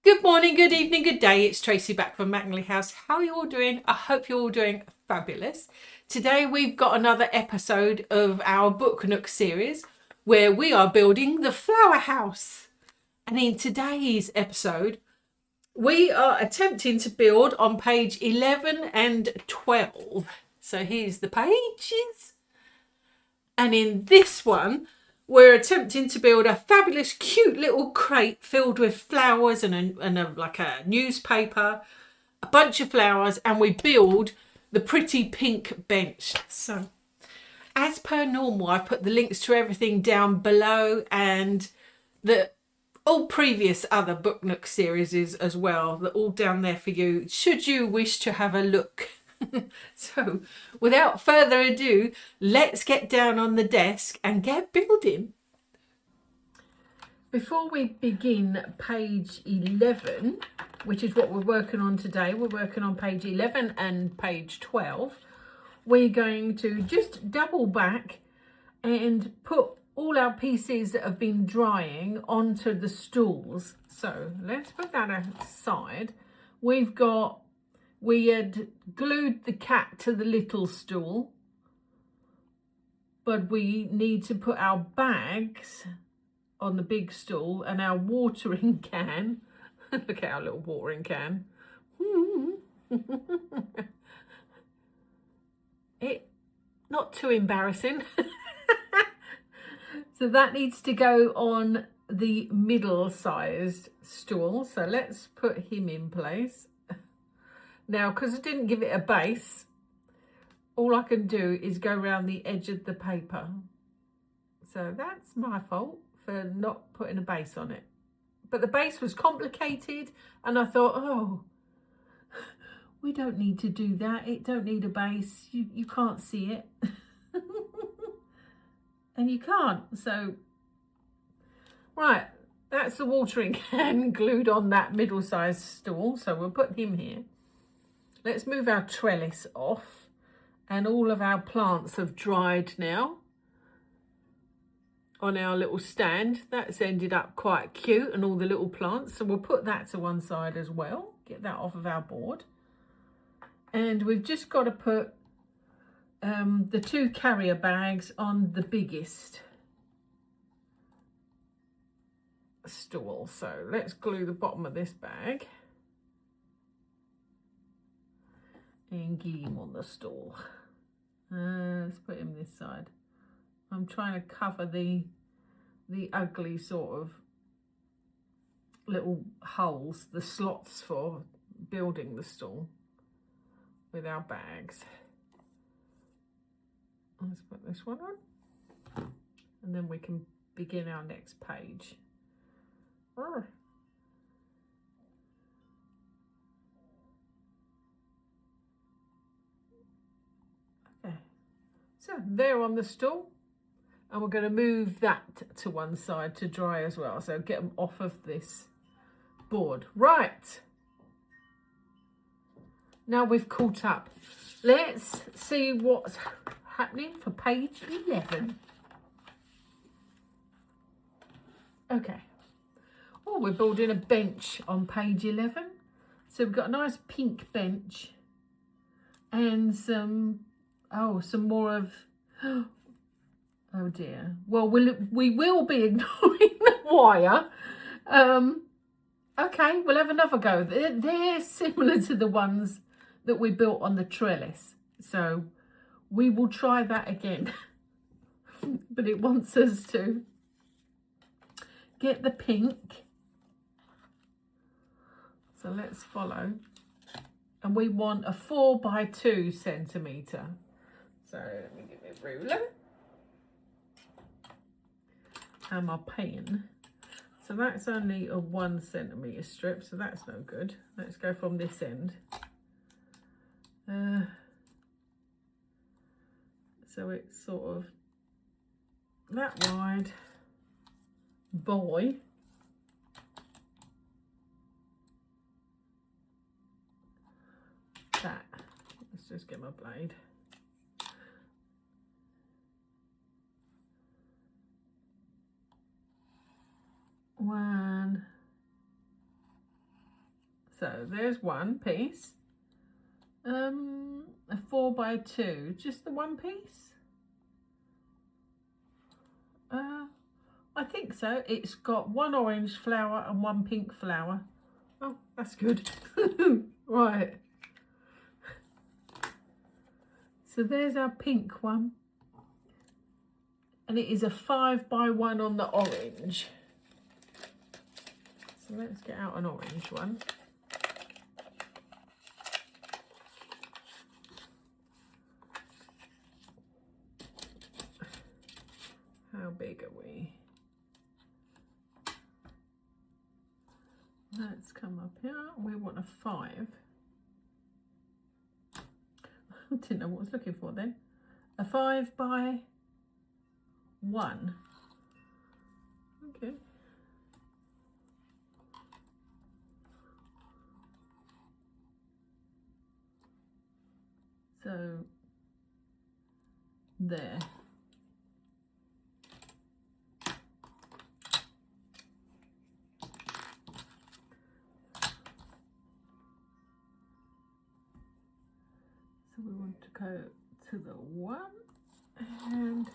Good morning, good evening, good day. It's Tracey back from Mattingley House. How are you all doing? I hope you're all doing fabulous. Today we've got another episode of our Book Nook series where we are building the Flower House. And in today's episode, we are attempting to build on page 11 and 12. So here's the pages. And in this one, we're attempting to build a fabulous, cute little crate filled with flowers and like a newspaper, a bunch of flowers, and we build the pretty pink bench. So, as per normal, I've put the links to everything down below and all previous other Book Nook series as well. They're all down there for you, should you wish to have a look. So, without further ado, let's get down on the desk and get building. Before we begin page 11, which is what we're working on today, we're working on page 11 and page 12. We're going to just double back and put all our pieces that have been drying onto the stools. So let's put that aside. We had glued the cat to the little stool, but we need to put our bags on the big stool and our watering can. Look at our little watering can. Not too embarrassing. So that needs to go on the middle-sized stool. So let's put him in place. Now, because I didn't give it a base, all I can do is go around the edge of the paper. So that's my fault for not putting a base on it. But the base was complicated and I thought, oh, we don't need to do that. It don't need a base. You can't see it. And you can't. So, right, that's the watering can glued on that middle-sized stool. So we'll put him here. Let's move our trellis off, and all of our plants have dried now on our little stand. That's ended up quite cute, and all the little plants. So we'll put that to one side as well, get that off of our board. And we've just got to put the 2 carrier bags on the biggest stool. So let's glue the bottom of this bag and get him on the stool. Let's put him this side. I'm trying to cover the ugly sort of little holes, the slots for building the stool with our bags. Let's put this one on, and then we can begin our next page. So they're on the stool, and we're going to move that to one side to dry as well. So get them off of this board. Right. Now we've caught up. Let's see what's happening for page 11. Okay. Oh, we're building a bench on page 11. So we've got a nice pink bench and some more of, oh dear. Well, we will be ignoring the wire. Okay, we'll have another go. They're similar to the ones that we built on the trellis. So we will try that again. But it wants us to get the pink. So let's follow. And we want a 4 by 2 centimetre. So let me get my ruler and my pen. So that's only a 1 centimetre strip, so that's no good. Let's go from this end. So it's sort of that wide. Boy. That. Let's just get my blade. One, So there's one piece. A 4x2, just the one piece. I think so. It's got one orange flower and one pink flower. Oh, that's good. Right. So there's our pink one. And it is a 5x1 on the orange. So let's get out an orange one. How big are we? Let's come up here. We want a 5. I didn't know what I was looking for then. A 5x1. Okay. So there. So we want to go to the 1 and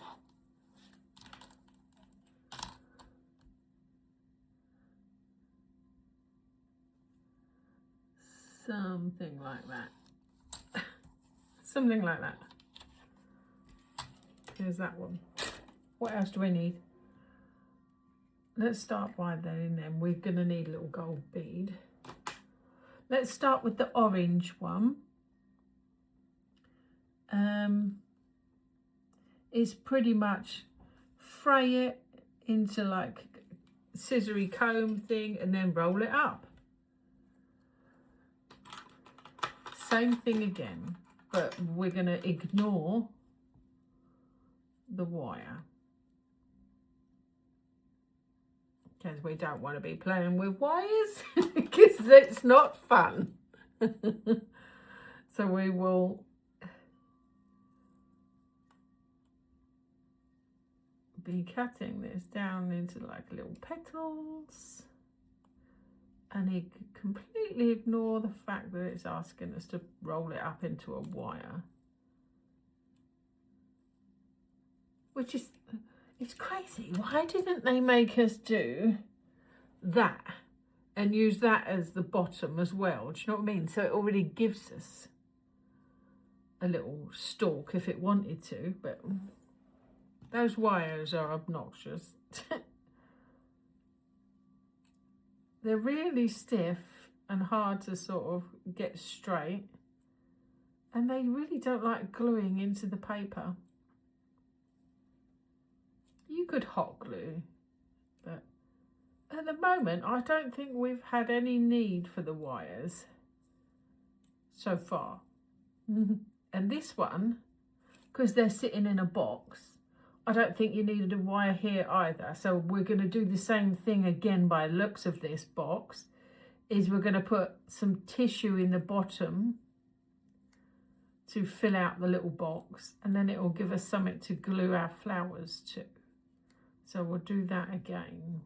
something like that. Something like that. Here's that one. What else do we need? Let's start by then. We're going to need a little gold bead. Let's start with the orange one. It's pretty much fray it into like scissory comb thing and then roll it up. Same thing again, but we're going to ignore the wire because we don't want to be playing with wires because it's not fun. So we will be cutting this down into like little petals, and you completely ignore the fact that it's asking us to roll it up into a wire, which is, it's crazy. Why didn't they make us do that and use that as the bottom as well? Do you know what I mean? So it already gives us a little stalk if it wanted to, but those wires are obnoxious. They're really stiff and hard to sort of get straight, and they really don't like gluing into the paper. You could hot glue, but at the moment I don't think we've had any need for the wires so far. And this one, because they're sitting in a box, I don't think you needed a wire here either. So we're going to do the same thing again by looks of this box, is we're going to put some tissue in the bottom to fill out the little box, and then it will give us something to glue our flowers to. So we'll do that again.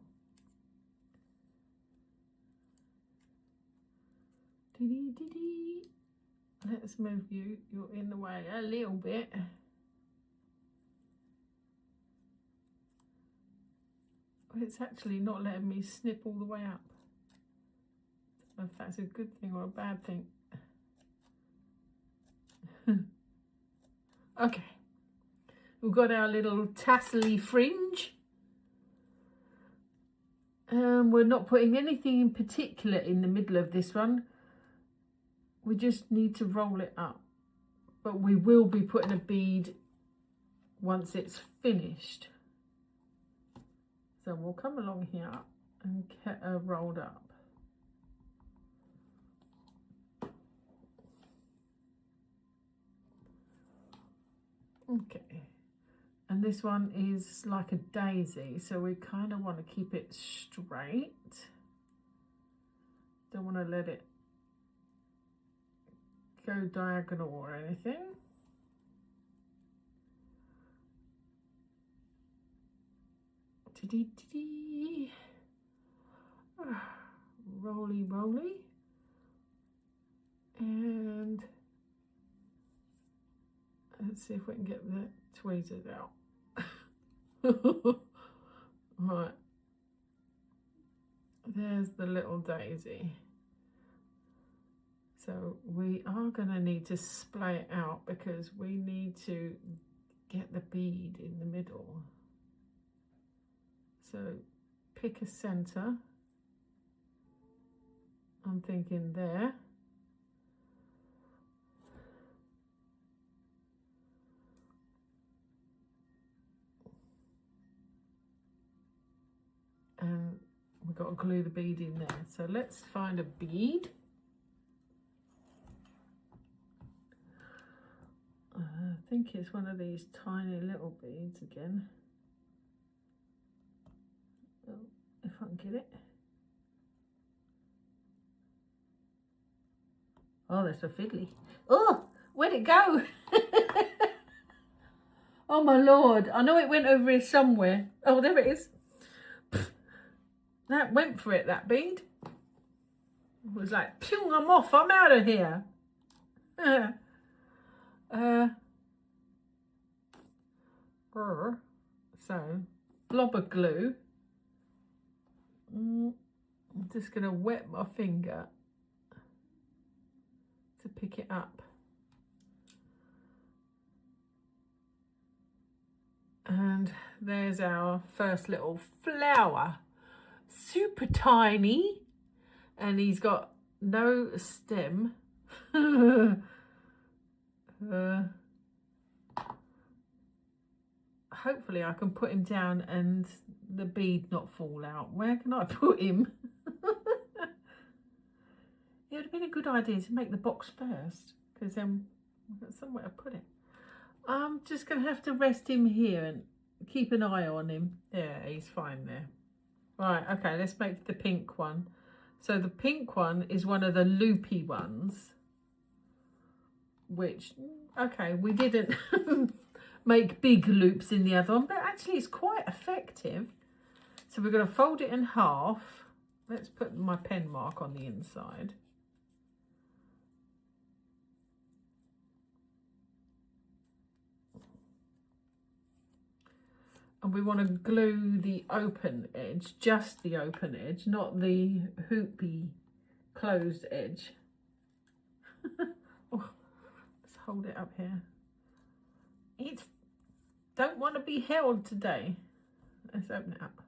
Let's move you. You're in the way a little bit. It's actually not letting me snip all the way up. I don't know if that's a good thing or a bad thing. Okay. We've got our little tassely fringe. We're not putting anything in particular in the middle of this one. We just need to roll it up. But we will be putting a bead once it's finished. So we'll come along here and get her rolled up. Okay. And this one is like a daisy, so we kind of want to keep it straight. Don't want to let it go diagonal or anything. Roly roly. And let's see if we can get the tweezers out. Right, there's the little daisy. So we are going to need to splay it out because we need to get the bead in the middle. So pick a center. I'm thinking there. And we've got to glue the bead in there. So let's find a bead. I think it's one of these tiny little beads again. Oh, if I can get it. Oh, that's a fiddly. Oh, where'd it go? Oh my Lord, I know it went over here somewhere. Oh, there it is. That went for it, that bead. It was like, pew, I'm off, I'm out of here. So, blob of glue. I'm just going to wet my finger to pick it up. And there's our first little flower. Super tiny. And he's got no stem. Hopefully I can put him down and the bead not fall out. Where can I put him? It would have been a good idea to make the box first, because then we've got somewhere to put it. I'm just going to have to rest him here and keep an eye on him. Yeah, he's fine there. Right, okay, let's make the pink one. So the pink one is one of the loopy ones, which, okay, we didn't make big loops in the other one, but actually it's quite effective. So we're going to fold it in half. Let's put my pen mark on the inside. And we want to glue the open edge, just the open edge, not the hoopy closed edge. Oh, let's hold it up here. It don't want to be held today. Let's open it up.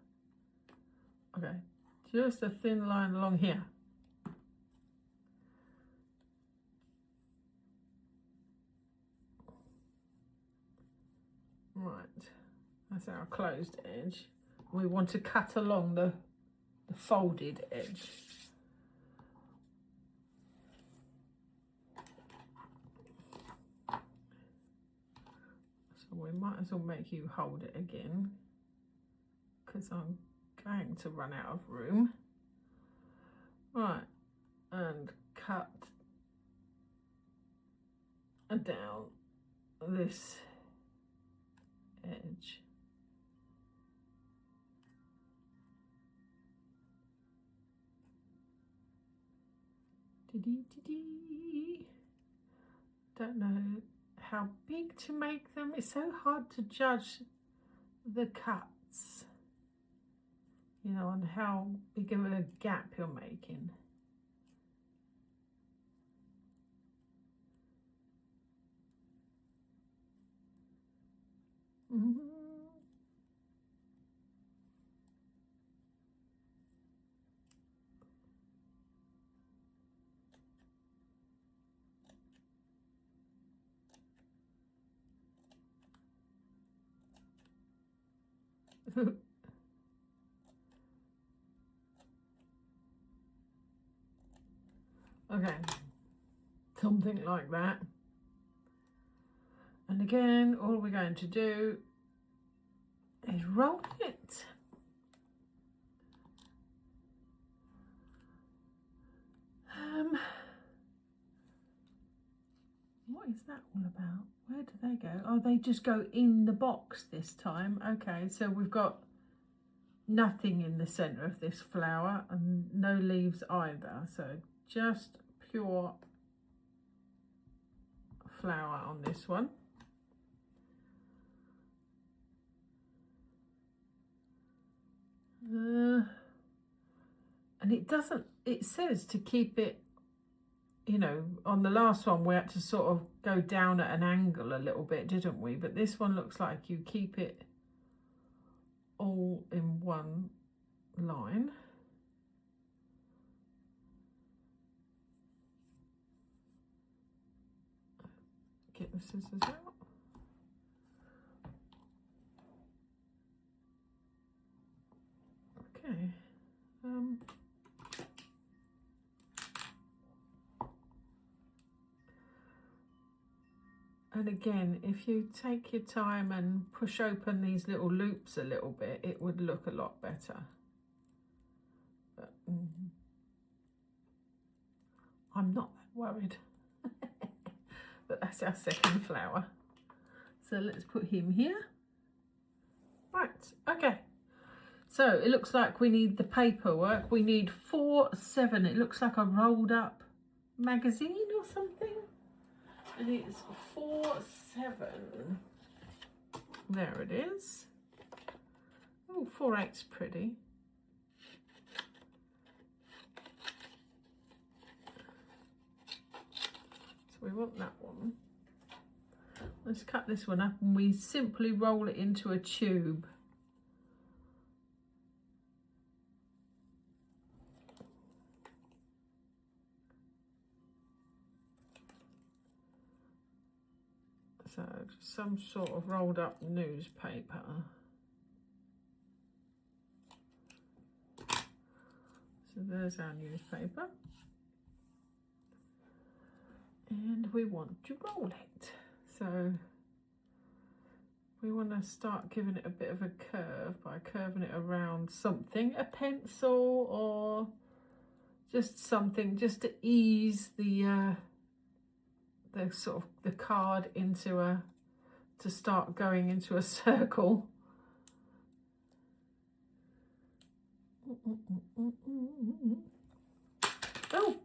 Okay, just a thin line along here. Right. That's our closed edge. We want to cut along the folded edge. So we might as well make you hold it again, because I'm going to run out of room. Right, and cut down this edge. Don't know how big to make them. It's so hard to judge the cuts, you know, on how big of a gap you're making. Okay, something like that. And again, all we're going to do is roll it. What is that all about? Where do they go? Oh, they just go in the box this time. Okay, so we've got nothing in the centre of this flower and no leaves either. So just pure flower on this one. And it says to keep it, you know, on the last one we had to sort of go down at an angle a little bit, didn't we? But this one looks like you keep it all in one line. Get the scissors out. Okay. And again, if you take your time and push open these little loops a little bit, it would look a lot better. But I'm not that worried. But that's our second flower. So let's put him here. Right, okay. So it looks like we need the paperwork. We need 4/7. It looks like a rolled up magazine or something. And it's 4/7. There it is. Oh, 4/8's pretty. So we want that one. Let's cut this one up and we simply roll it into a tube. So just some sort of rolled up newspaper. So there's our newspaper. And we want to roll it. So we want to start giving it a bit of a curve by curving it around something, a pencil or just something, just to ease the sort of the card into to start going into a circle. Oh!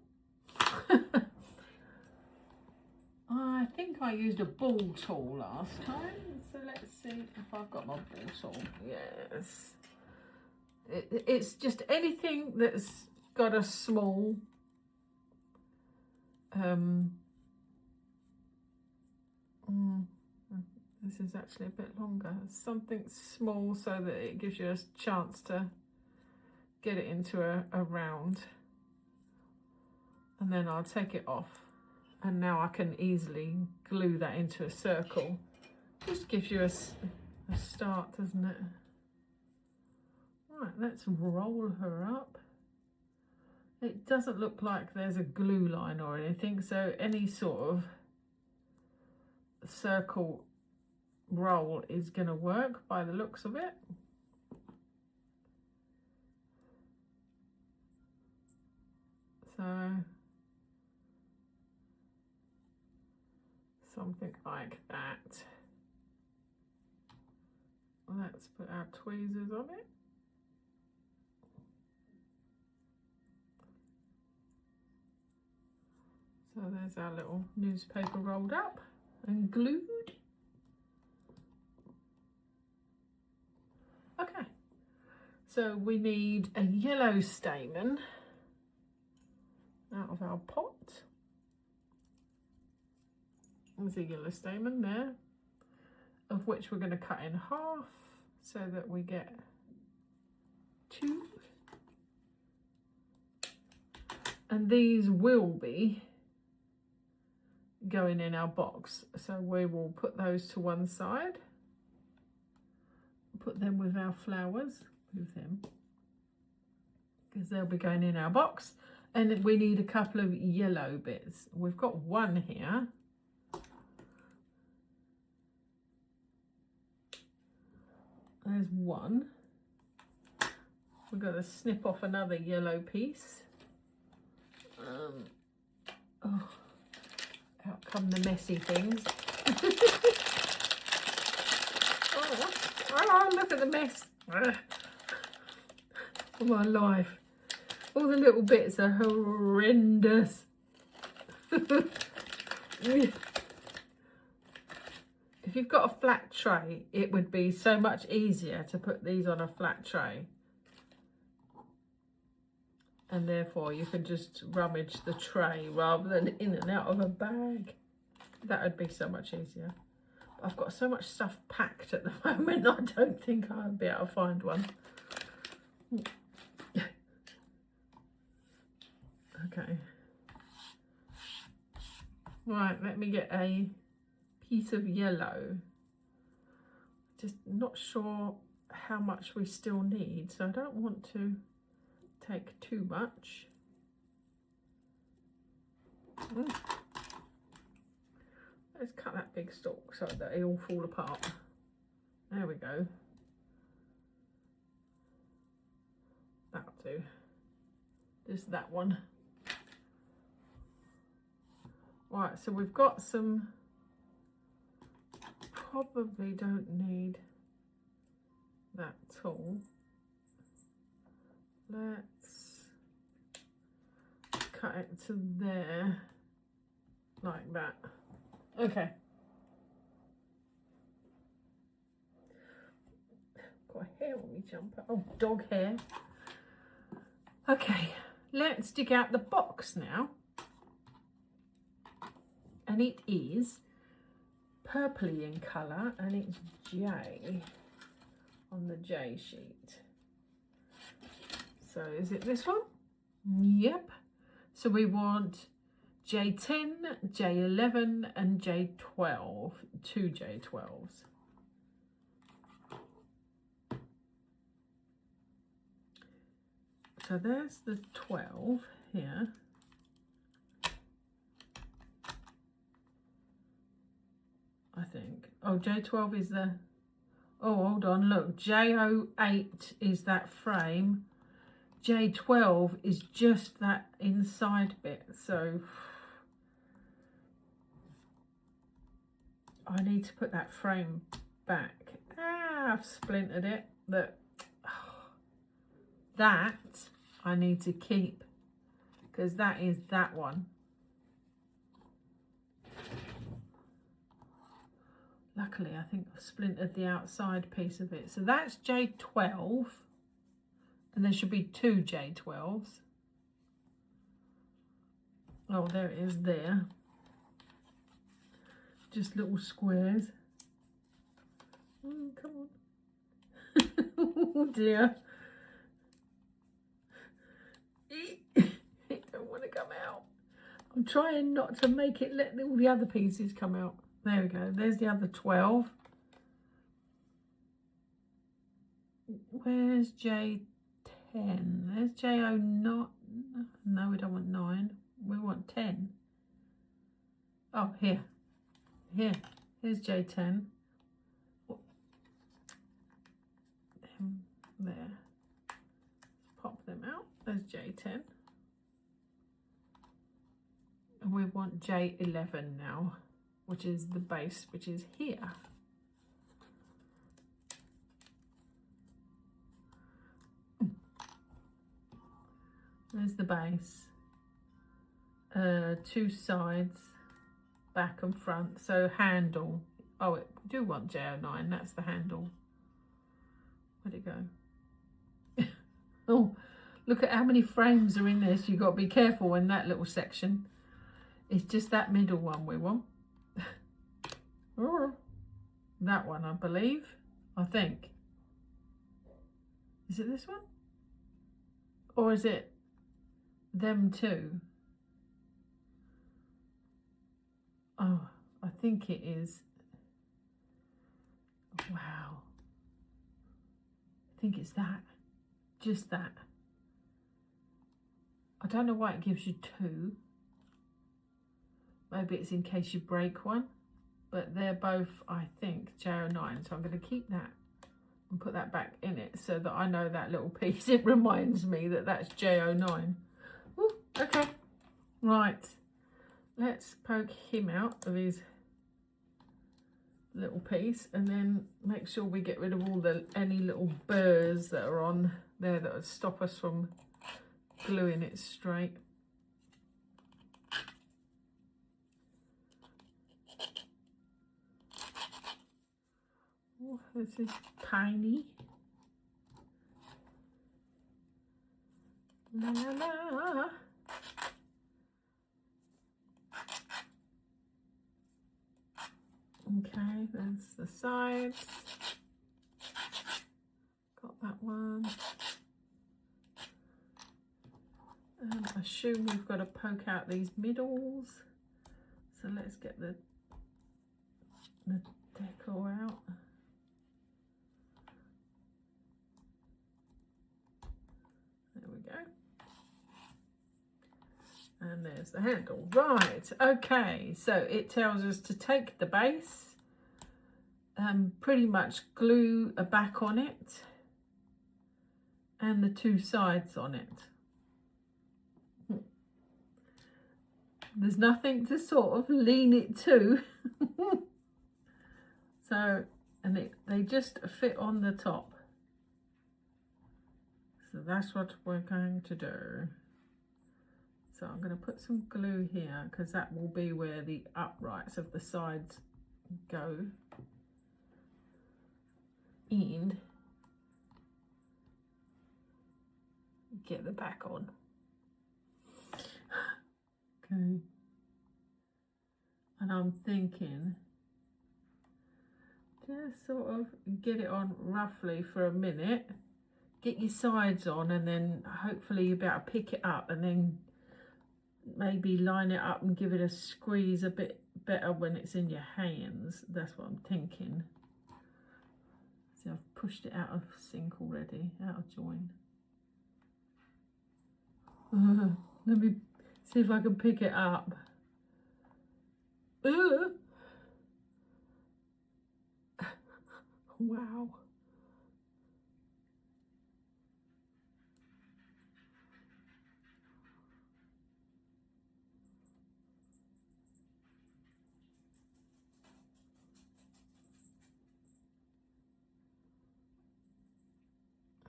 I think I used a ball tool last time, so let's see if I've got my ball tool. Yes. It's just anything that's got a small this is actually a bit longer. Something small so that it gives you a chance to get it into a round. And then I'll take it off. And now I can easily glue that into a circle. Just gives you a start, doesn't it? Right, let's roll her up. It doesn't look like there's a glue line or anything, so any sort of circle roll is going to work by the looks of it. So something like that. Let's put our tweezers on it. So there's our little newspaper rolled up and glued. Okay, so we need a yellow stamen out of our pot. There's a yellow stamen there, of which we're going to cut in half so that we get 2. And these will be going in our box, so we will put those to one side, put them with our flowers, move them, because they'll be going in our box. And we need a couple of yellow bits. We've got one here. There's one. We've got to snip off another yellow piece. Oh, out come the messy things. Oh, look at the mess. Oh, my life. All the little bits are horrendous. If you've got a flat tray, it would be so much easier to put these on a flat tray. And therefore you can just rummage the tray rather than in and out of a bag. That would be so much easier. But I've got so much stuff packed at the moment, I don't think I'll be able to find one. Okay. Right, let me get a piece of yellow. Just not sure how much we still need, so I don't want to take too much. Let's cut that big stalk so that it all fall apart. There we go. That'll do. Just that one. Right, so we've got some, probably don't need that tall. Let's cut it to there, like that. Okay. Got a hair on me jumper. Oh, dog hair. Okay, let's dig out the box now. And it is purpley in colour, and it's J on the J sheet. So is it this one? Yep. So we want J10, J11 and J12, 2 J12s. So there's the 12 here. I think. Oh, J12 is the... Oh, hold on, look. J08 is that frame. J12 is just that inside bit. So I need to put that frame back. Ah, I've splintered it. Look. That I need to keep, because that is that one. Luckily, I think I've splintered the outside piece of it. So that's J12. And there should be 2 J12s. Oh, there it is there. Just little squares. Oh, come on. Oh, dear. It don't want to come out. I'm trying not to make it let all the other pieces come out. There we go. There's the other 12. Where's J10? There's J09. No, we don't want 9. We want 10. Oh, here. Here. Here's J10. There. Pop them out. There's J10. And we want J11 now, which is the base, which is here. There's the base. 2 sides, back and front. So handle. Oh, we do want J09. That's the handle. Where'd it go? Oh, look at how many frames are in this. You've got to be careful in that little section. It's just that middle one we want. That one, I believe. I think. Is it this one? Or is it them two? Oh, I think it is. Wow. I think it's that. Just that. I don't know why it gives you 2. Maybe it's in case you break one. But they're both, I think, J09. So I'm going to keep that and put that back in it so that I know that little piece. It reminds me that that's J09. Ooh, okay. Right. Let's poke him out of his little piece and then make sure we get rid of all the any little burrs that are on there that would stop us from gluing it straight. Oh, this is tiny. La la la. Okay, there's the sides. Got that one. I assume we've got to poke out these middles. So let's get the decor out. There we go. And there's the handle. Right, okay, so it tells us to take the base, pretty much glue a back on it and the two sides on it. There's nothing to sort of lean it to. So, and they just fit on the top. So that's what we're going to do. So I'm going to put some glue here because that will be where the uprights of the sides go in. Get the back on. Okay. And I'm thinking, just sort of get it on roughly for a minute. Get your sides on and then hopefully you'll be able to pick it up and then maybe line it up and give it a squeeze a bit better when it's in your hands. That's what I'm thinking. See, I've pushed it out of sync already, out of join. Let me see if I can pick it up. Wow.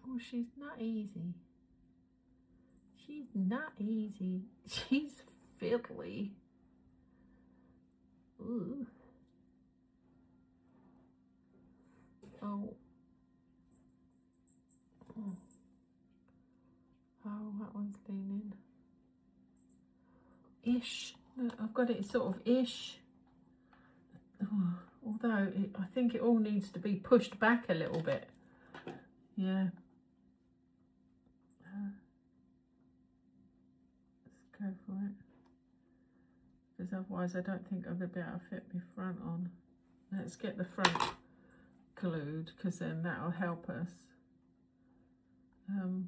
Oh, she's not easy. She's not easy. She's fiddly. Ooh. Oh. Oh, that one's leaning. Ish. I've got it sort of ish. Oh, although I think it all needs to be pushed back a little bit. Yeah. Let's go for it. Because otherwise I don't think I'm going to be able to fit my front on. Let's get the front glued because then that'll help us. So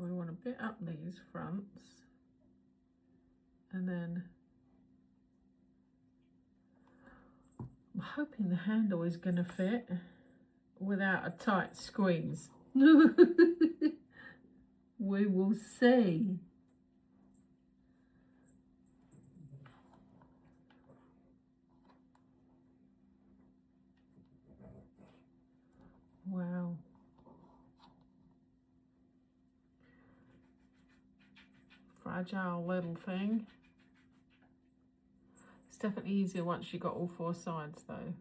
we want to bit up these fronts and then I'm hoping the handle is going to fit without a tight squeeze. We will see. Wow. Fragile little thing. It's definitely easier once you've got all four sides though,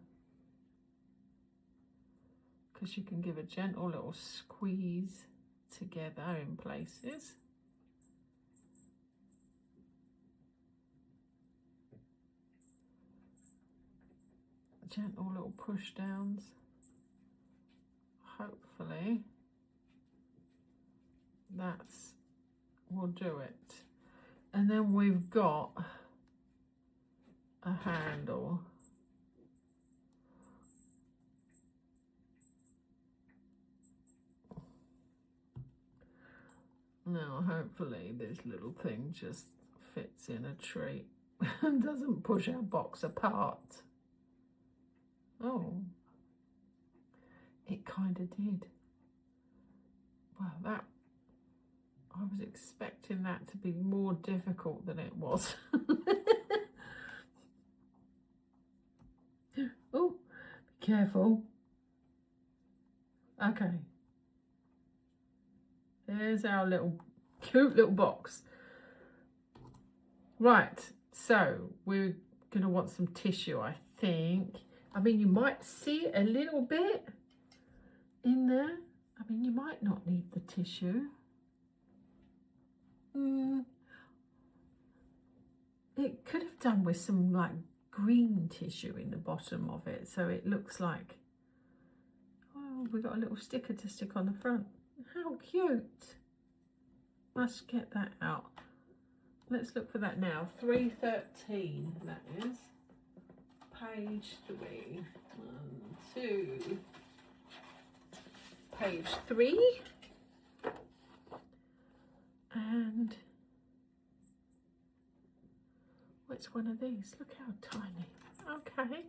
because you can give a gentle little squeeze together in places. Gentle little push downs. Hopefully that's will do it. And then we've got a handle. Now hopefully this little thing just fits in a treat and doesn't push our box apart. Oh, it kind of did. Well, that I was expecting that to be more difficult than it was. Oh, be careful. Okay. There's our little cute little box. Right, So we're going to want some tissue, I think. I mean, you might see a little bit in there. I mean, you might not need the tissue. It could have done with some like green tissue in the bottom of it, so it looks like, oh, we got a little sticker to stick on the front. How cute. Must get that out. Let's look for that now. 313, that is. Page 3. 1, 2. Page 3. And what's one of these? Look how tiny. Okay.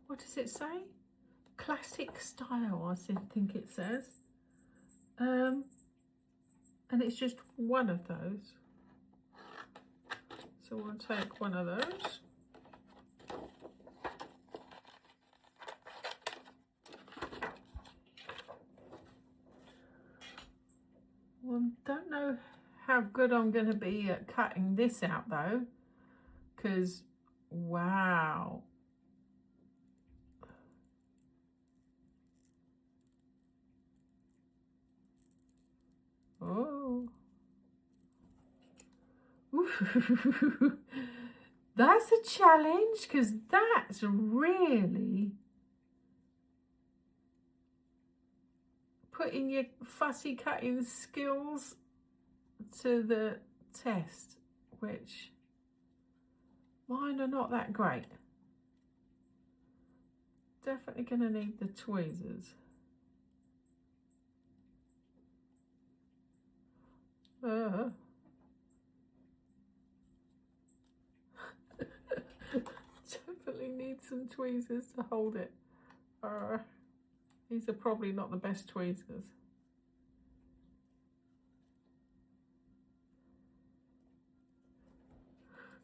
What does it say? Classic style, I think it says. And it's just one of those. So we'll take one of those. Well, don't know how good I'm going to be at cutting this out though, because wow. Oh. That's a challenge, because that's really putting your fussy cutting skills to the test, which mine are not that great. Definitely going to need the tweezers. Definitely need some tweezers to hold it. These are probably not the best tweezers.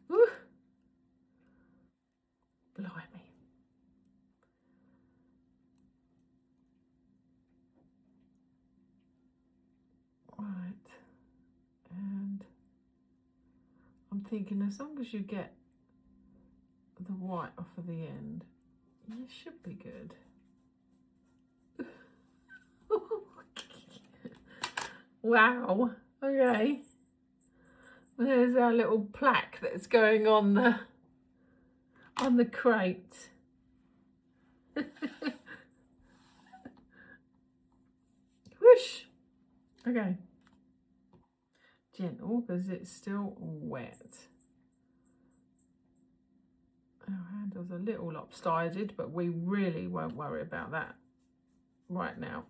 Woo! Blimey. Right. And I'm thinking as long as you get the white off of the end, you should be good. Wow. Okay. There's our little plaque that's going on the crate. Whoosh. Okay. Gentle, because it's still wet. Our handle's a little lopsided, but we really won't worry about that right now.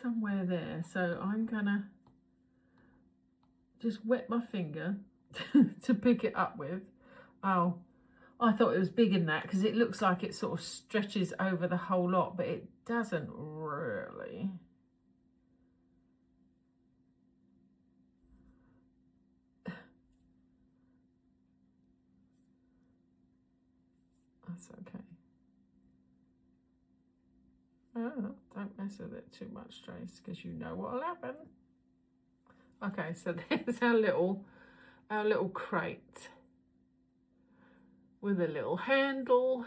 Somewhere there, so I'm gonna just wet my finger to pick it up with. Oh, I thought it was bigger than that, because it looks like it sort of stretches over the whole lot, but it doesn't really. That's okay. Oh, don't mess with it too much, Trace, because you know what'll happen. Okay, so there's our little crate with a little handle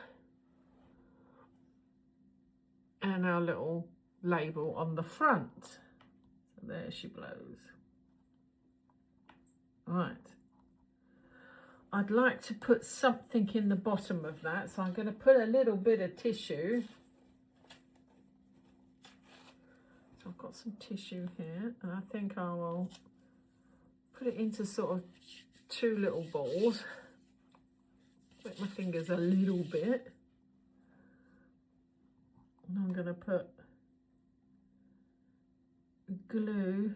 and our little label on the front. So there she blows. Right. I'd like to put something in the bottom of that, so I'm going to put a little bit of tissue. So I've got some tissue here, and I think I will put it into sort of 2 little balls. Wet my fingers a little bit. And I'm going to put glue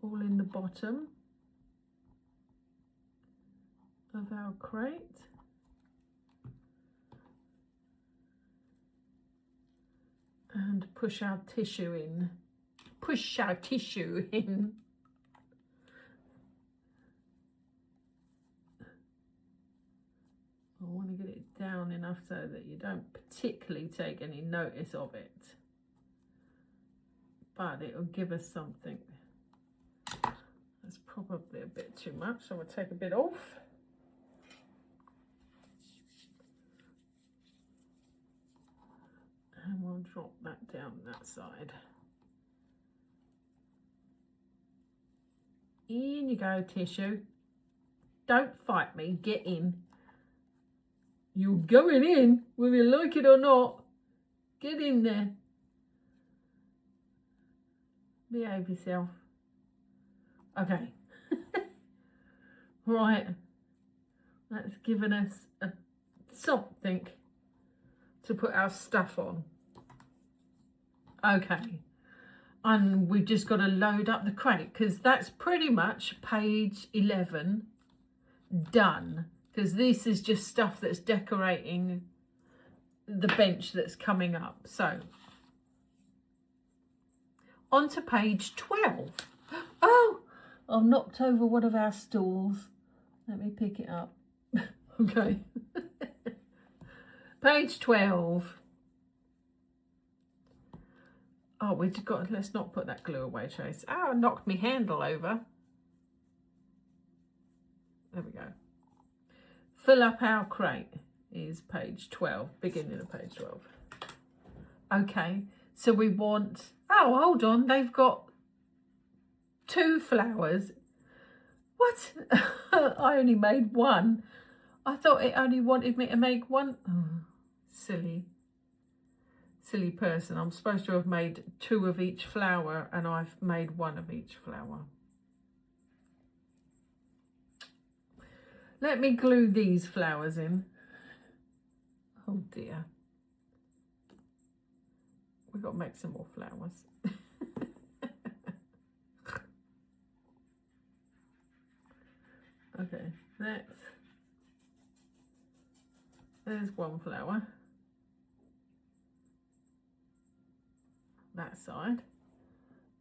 all in the bottom of our crate. And push our tissue in. Push our tissue in. I want to get it down enough so that you don't particularly take any notice of it. But it will give us something. Let's probably a bit too much, so we'll take a bit off. And we'll drop that down that side. In you go, tissue. Don't fight me, get in. You're going in, whether you like it or not. Get in there. Behave yourself. Okay. Right. That's given us something to put our stuff on. Okay. And we've just got to load up the crate, because that's pretty much page 11 done. Because this is just stuff that's decorating the bench that's coming up. So, on to page 12. Oh, I've knocked over one of our stools. Let me pick it up. Okay. Page 12. Oh, we've got, let's not put that glue away, Trace. Oh, I knocked my handle over. There we go. Fill up our crate is page 12, beginning of page 12. Okay, so we want, oh, hold on, they've got 2 flowers. What? I only made 1. I thought it only wanted me to make 1. Oh, silly person. I'm supposed to have made 2 of each flower, and I've made 1 of each flower. Let me glue these flowers in. Oh dear. We've got to make some more flowers. Okay, there's 1 flower. That side.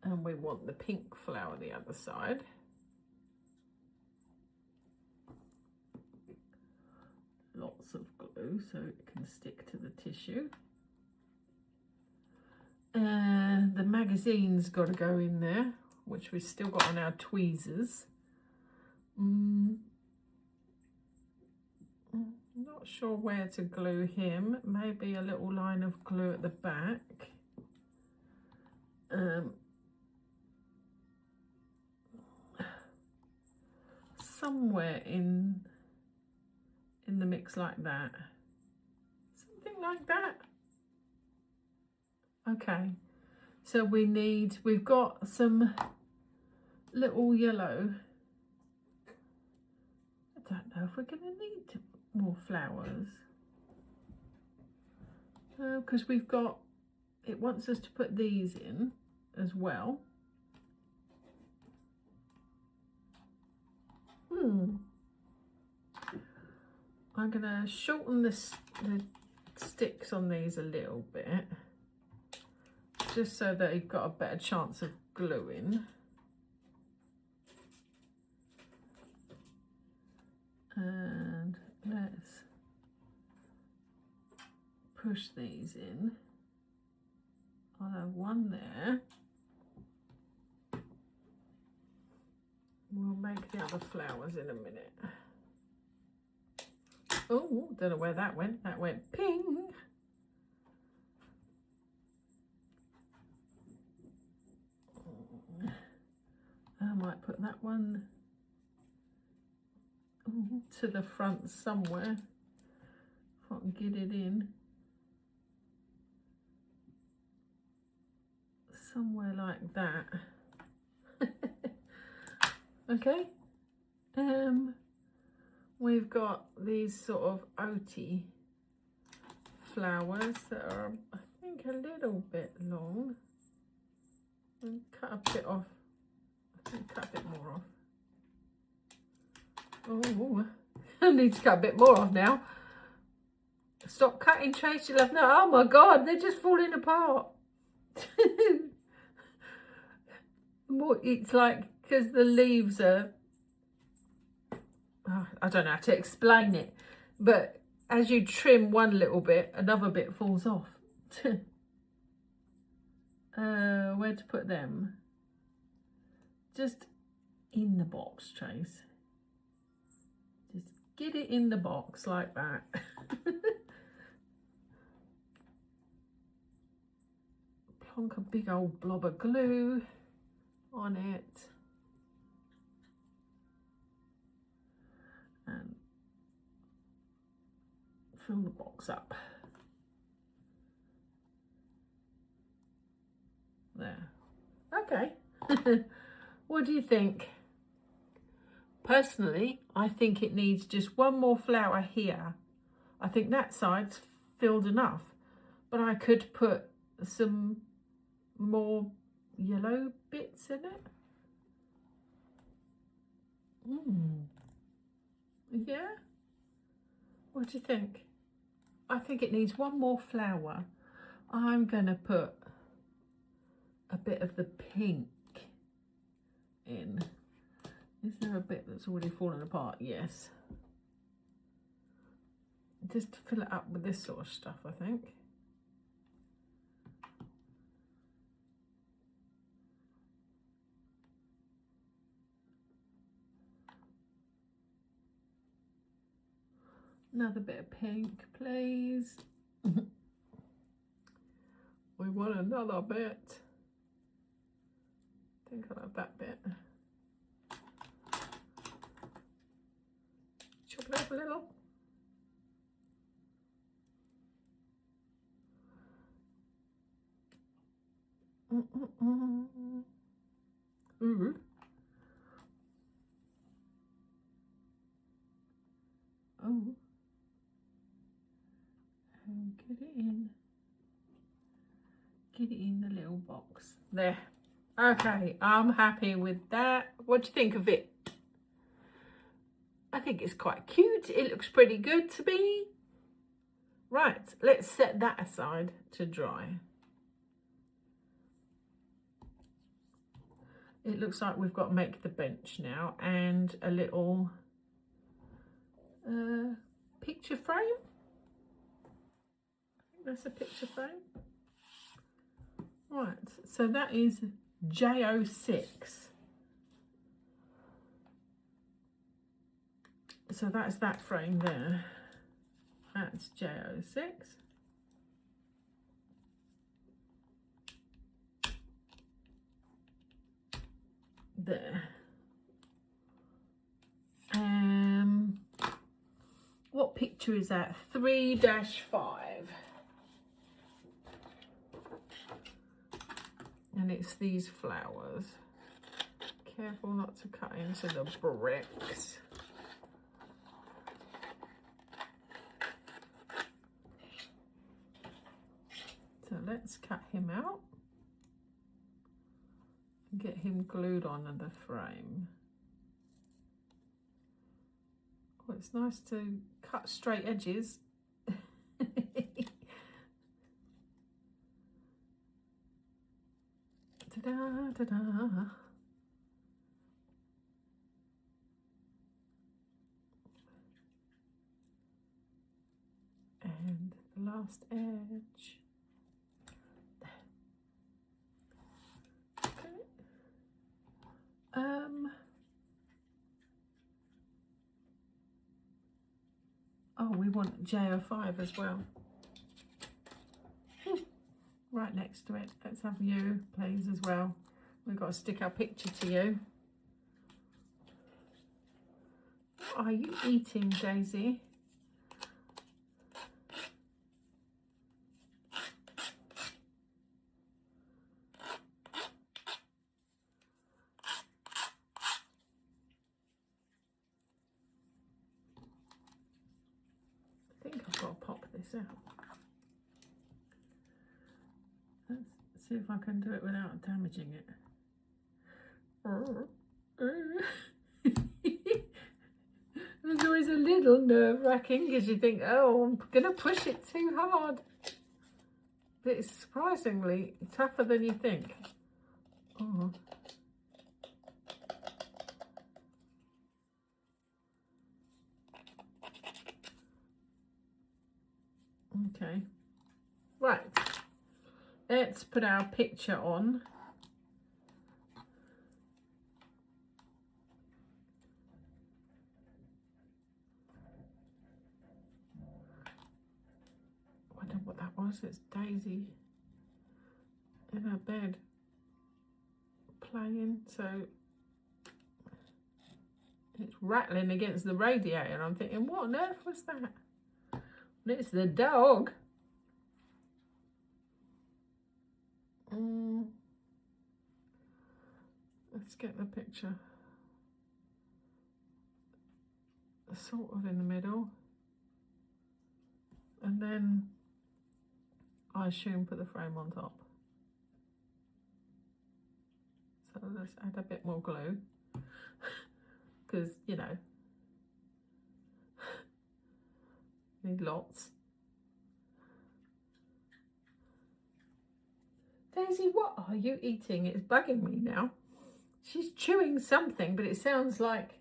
And we want the pink flower the other side. Lots of glue so it can stick to the tissue. And the magazine's got to go in there, which we've still got on our tweezers. Not sure where to glue him. Maybe a little line of glue at the back. Somewhere in the mix like that. Something like that. Okay. So we've got some little yellow. I don't know if we're going to need more flowers. Because it wants us to put these in as well. I'm going to shorten the sticks on these a little bit, just so that you've got a better chance of gluing. And let's push these in. I'll have 1 there. We'll make the other flowers in a minute. Oh, don't know where that went. That went ping. I might put that one to the front somewhere, if I can get it in. Somewhere like that. Okay. We've got these sort of oaty flowers that are, I think, a little bit long. And cut a bit off. I think cut a bit more off. Oh, I need to cut a bit more off now. Stop cutting, Trace. You'll have no. Oh my God, they're just falling apart. It's like, because the leaves are, I don't know how to explain it, but as you trim one little bit, another bit falls off. Where to put them? Just in the box, Trace. Just get it in the box like that. Plonk a big old blob of glue on it. And fill the box up. There. Okay. What do you think? Personally, I think it needs just one more flower here. I think that side's filled enough, but I could put some more yellow bits in it. Yeah? What do you think? I think it needs one more flower. I'm gonna put a bit of the pink in. Is there a bit that's already fallen apart? Yes. Just to fill it up with this sort of stuff, I think. Another bit of pink, please. We want another bit. I think I'll have that bit. Chop it up a little. Ooh. Oh. And get it in. Get it in the little box. There. Okay, I'm happy with that. What do you think of it? I think it's quite cute. It looks pretty good to me. Right, let's set that aside to dry. It looks like we've got to make the bench now and a little picture frame. I think that's a picture frame. Right, so that is J06. So that's that frame there. That's J06. There. What picture is that? 3-5. And it's these flowers. Careful not to cut into the bricks. So let's cut him out and get him glued onto the frame. Oh, it's nice to cut straight edges. Ta-da, ta-da. And the last edge. Okay. Oh, we want J05 as well. Right next to it. Let's have you, please, as well. We've got to stick our picture to you. What are you eating, Daisy? I think I've got to pop this out. Let's see if I can do it without damaging it. There's always a little nerve-wracking because you think, oh, I'm going to push it too hard. But it's surprisingly tougher than you think. Oh. Okay. Right. Let's put our picture on. course, it's Daisy in her bed playing, so it's rattling against the radiator, and I'm thinking, what on earth was that? And it's the dog. Let's get the picture sort of in the middle, and then I assume put the frame on top. So let's add a bit more glue, because you know, need lots. Daisy, what are you eating? It's bugging me now. She's chewing something, but it sounds like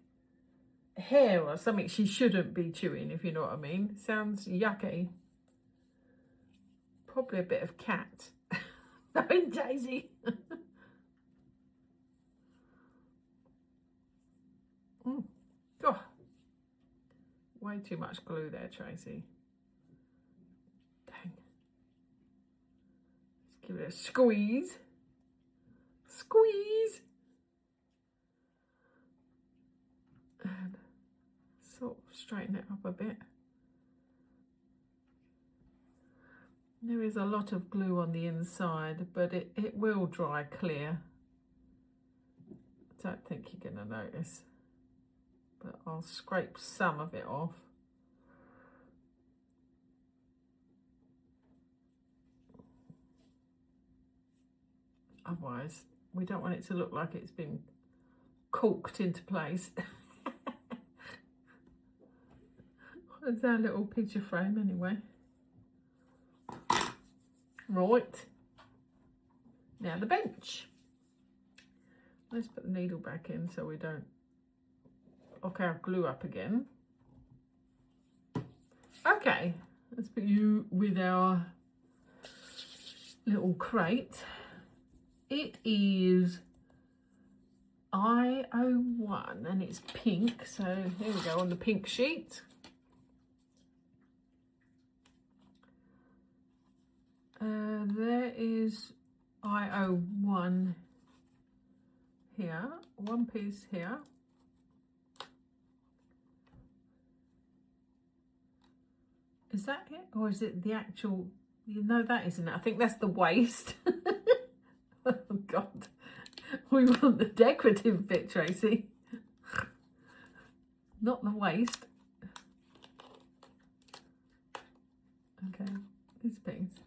hair or something she shouldn't be chewing, if you know what I mean. Sounds yucky. Probably a bit of cat. No, Daisy. Oh, way too much glue there, Tracey. Dang. Let's give it a squeeze. Squeeze. And sort of straighten it up a bit. There is a lot of glue on the inside, but it will dry clear. I don't think you're going to notice, but I'll scrape some of it off. Otherwise, we don't want it to look like it's been corked into place. There's our little picture frame anyway. Right, now the bench. Let's put the needle back in so we don't lock our glue up again. Okay, let's put you with our little crate. It is I01 and it's pink, so here we go on the pink sheet. There is I01 here, one piece here. Is that it? Or is it the actual, no, that isn't it. I think that's the waist. Oh God, we want the decorative bit, Tracey. Not the waist. Okay, this piece.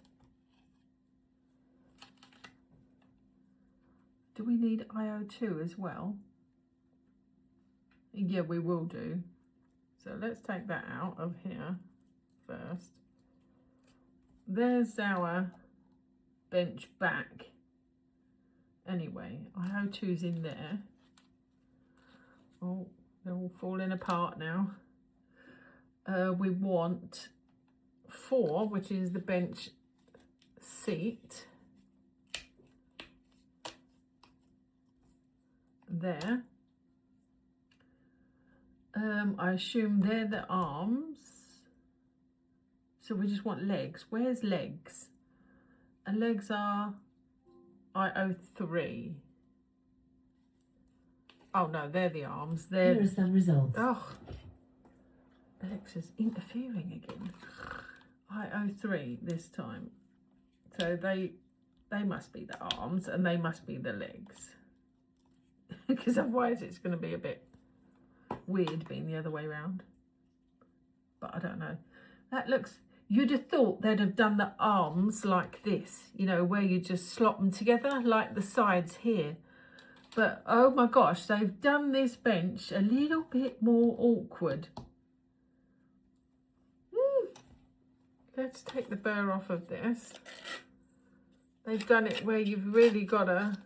Do we need IO2 as well? Yeah, we will do. So let's take that out of here first. There's our bench back. Anyway, IO2's in there. Oh, they're all falling apart now. We want 4, which is the bench seat. There. I assume they're the arms. So we just want legs. Where's legs? And legs are IO3. Oh no, they're the arms. Here are some results. Oh, Alexa's interfering again. IO3 this time. So they must be the arms and they must be the legs. Because otherwise it's going to be a bit weird being the other way around. But I don't know. That looks, you'd have thought they'd have done the arms like this, you know, where you just slot them together like the sides here. But oh my gosh, they've done this bench a little bit more awkward. Let's take the burr off of this. They've done it where you've really got to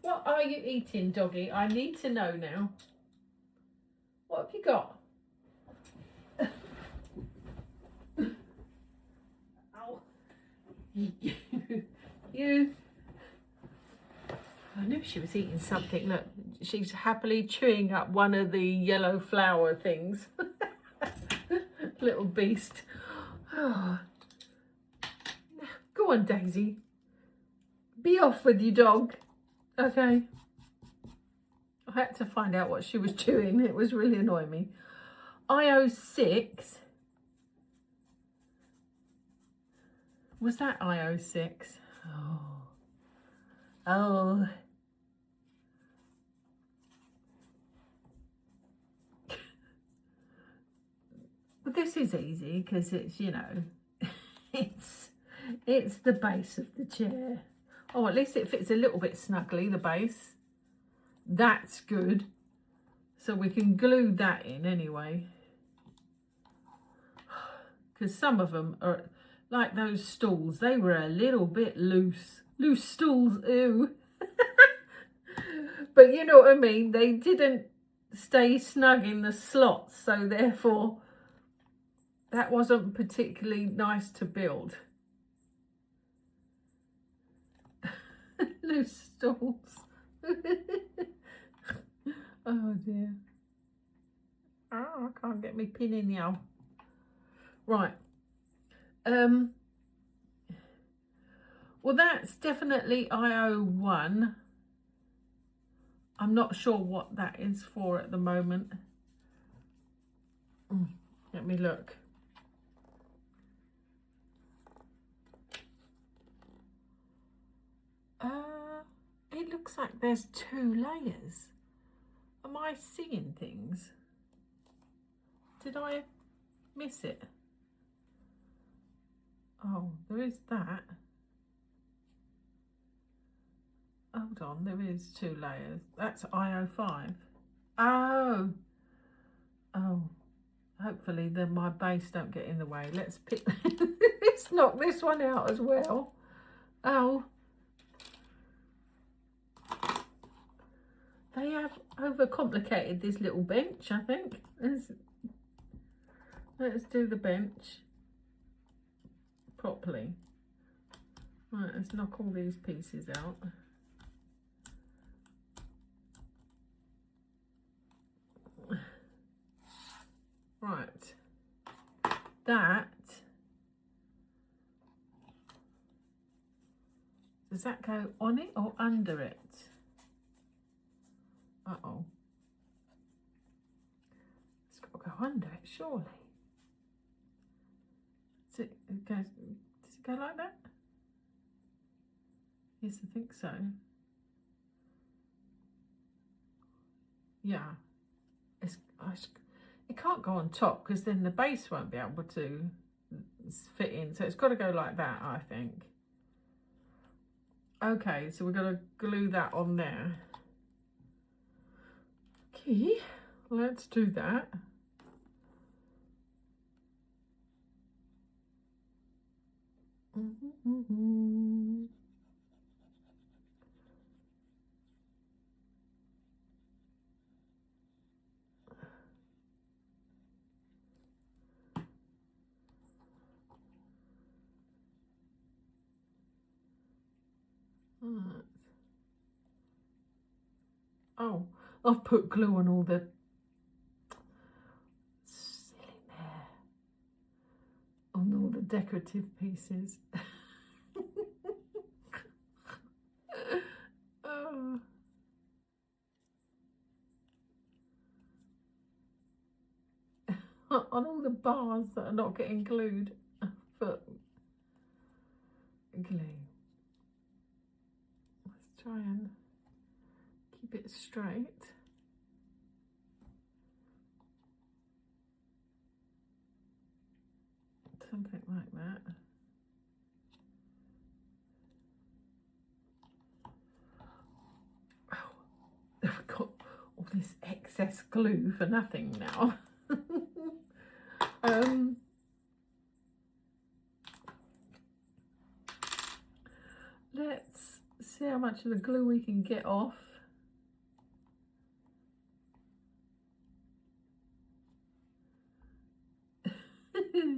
What are you eating, doggy? I need to know now. What have you got? Ow. You. I knew she was eating something. Look, she's happily chewing up one of the yellow flower things. Little beast. Oh. Go on, Daisy. Be off with you, dog. Okay. I had to find out what she was doing. It was really annoying me. IO6. Was that IO6? Oh. Oh. But this is easy because it's, you know, it's the base of the chair. Oh, at least it fits a little bit snugly, the base. That's good. So we can glue that in anyway. Because some of them are, like those stools, they were a little bit loose. Loose stools, ew. But you know what I mean? They didn't stay snug in the slots, so therefore that wasn't particularly nice to build. Loose stools. Oh dear. Oh, I can't get me pin in now. Right. Well, that's definitely IO1. I'm not sure what that is for at the moment. Let me look. It looks like there's 2 layers. Am I seeing things? Did I miss it? Oh, there is that. Hold on, there is 2 layers. That's IO5. Oh. Oh. Hopefully then my base don't get in the way. Let's pick let's knock this one out as well. Oh. They have overcomplicated this little bench, I think. Let's do the bench properly. Right, let's knock all these pieces out. Right, that, does that go on it or under it? Uh-oh. It's got to go under it, surely. Does it go like that? Yes, I think so. Yeah. It can't go on top because then the base won't be able to fit in. So it's got to go like that, I think. Okay, so we're going to glue that on there. Okay, let's do that. Oh, I've put glue on all the silly hair, on all the decorative pieces. Oh. On all the bars that are not getting glued. But glue. Let's try and keep it straight. Something like that. Oh, we've got all this excess glue for nothing now. Let's see how much of the glue we can get off. Okay.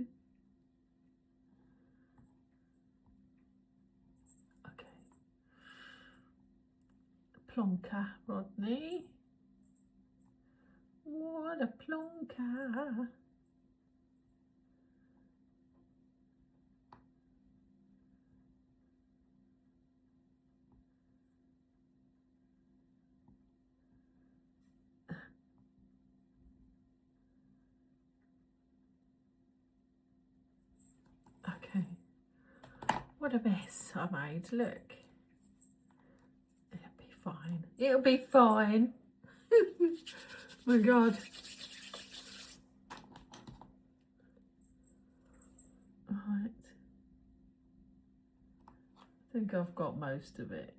Plonker, Rodney. What a plonker. What a mess I made, look. It'll be fine. It'll be fine. My God. Right. I think I've got most of it.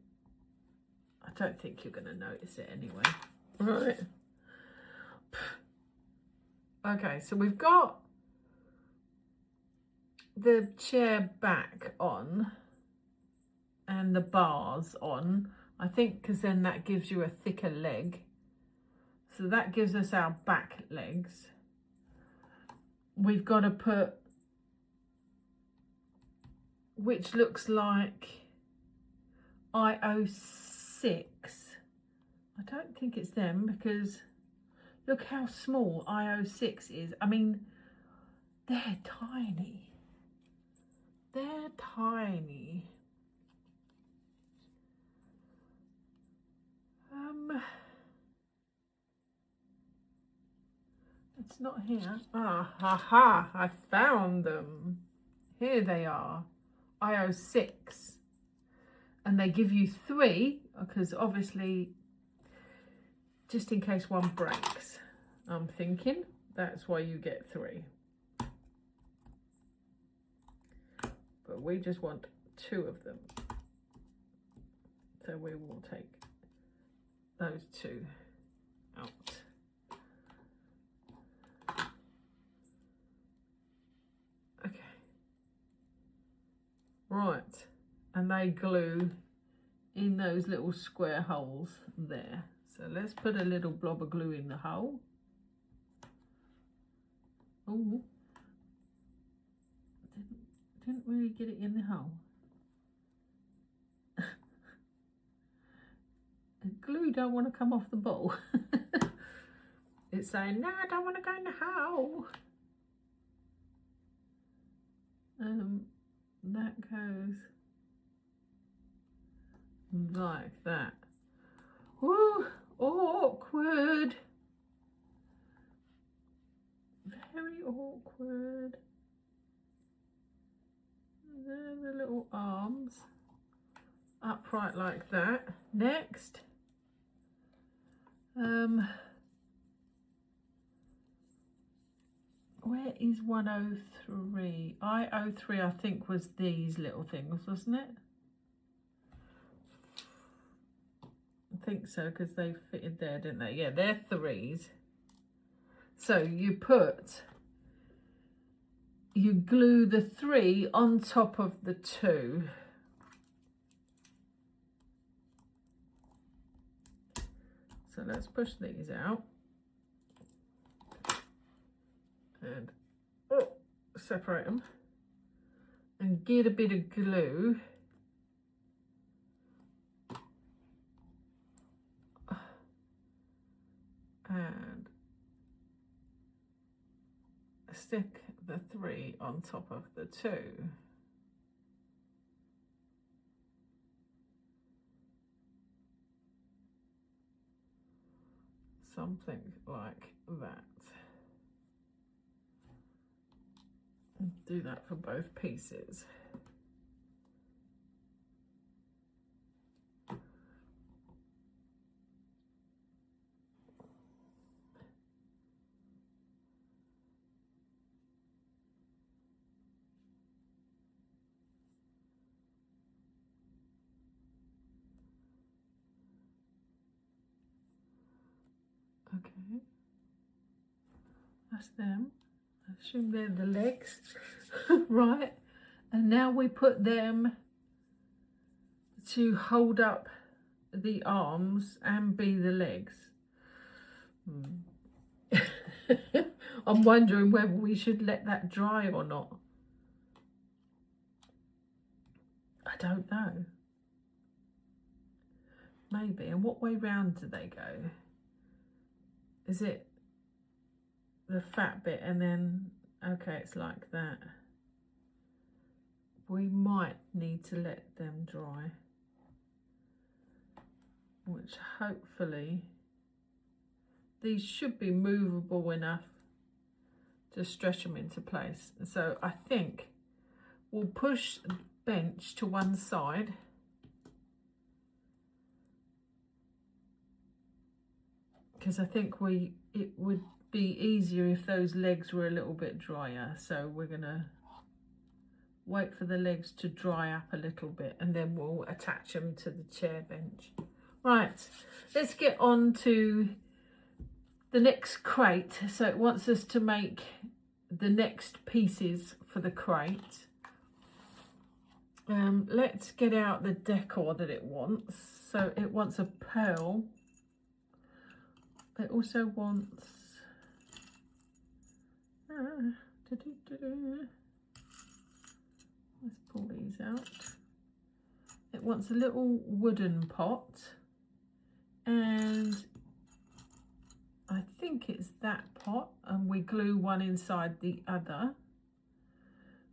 I don't think you're going to notice it anyway. Right. Okay, so we've got the chair back on and the bars on, I think, because then that gives you a thicker leg. So that gives us our back legs. We've got to put, which looks like IO6. I don't think it's them because look how small IO6 is. I mean, they're tiny. They're tiny. It's not here. Ah, ha, ha, I found them. Here they are, IO6. And they give you 3, because obviously, just in case one breaks, I'm thinking that's why you get 3. But we just want 2 of them. So we will take those 2 out. Okay. Right. And they glue in those little square holes there. So let's put a little blob of glue in the hole. Oh, didn't really get it in the hole. The glue don't want to come off the bowl. It's saying, no, I don't want to go in the hole. That goes like that. Woo, awkward. Very awkward. There are the little arms. Upright like that. Next. Where is 103? I03 I think was these little things, wasn't it? I think so, because they fitted there, didn't they? Yeah, they're 3s. So you glue the 3 on top of the 2. So let's push these out and separate them and get a bit of glue. And stick the 3 on top of the 2. Something like that. Do that for both pieces. Okay, that's them. I assume they're the legs, right? And now we put them to hold up the arms and be the legs. I'm wondering whether we should let that dry or not. I don't know. Maybe. And what way round do they go? Is it the fat bit and then, okay, it's like that. We might need to let them dry, which hopefully these should be movable enough to stretch them into place. So I think we'll push bench to one side. Because I think it would be easier if those legs were a little bit drier. So we're gonna wait for the legs to dry up a little bit and then we'll attach them to the chair bench. Right, let's get on to the next crate. So it wants us to make the next pieces for the crate. Let's get out the decor that it wants. So it wants a pearl. It also wants let's pull these out. It wants a little wooden pot, and I think it's that pot, and we glue one inside the other.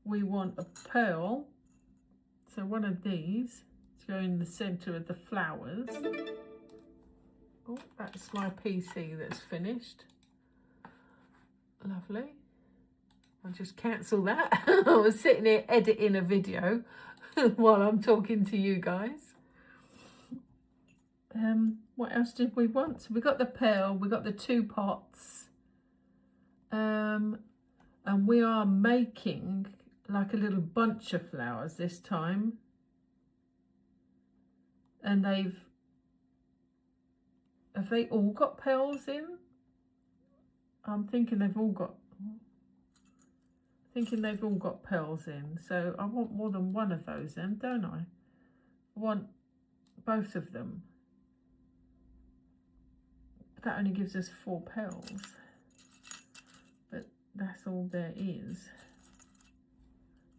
We want a pearl, so one of these to go in the centre of the flowers. Oh, that's my PC that's finished. Lovely. I'll just cancel that. I was sitting here editing a video while I'm talking to you guys. What else did we want? So we got the pearl, we got the 2 pots. And we are making like a little bunch of flowers this time. And have they all got pearls in? I'm thinking they've all got pearls in. So I want more than one of those then, don't I? I want both of them. But that only gives us 4 pearls. But that's all there is.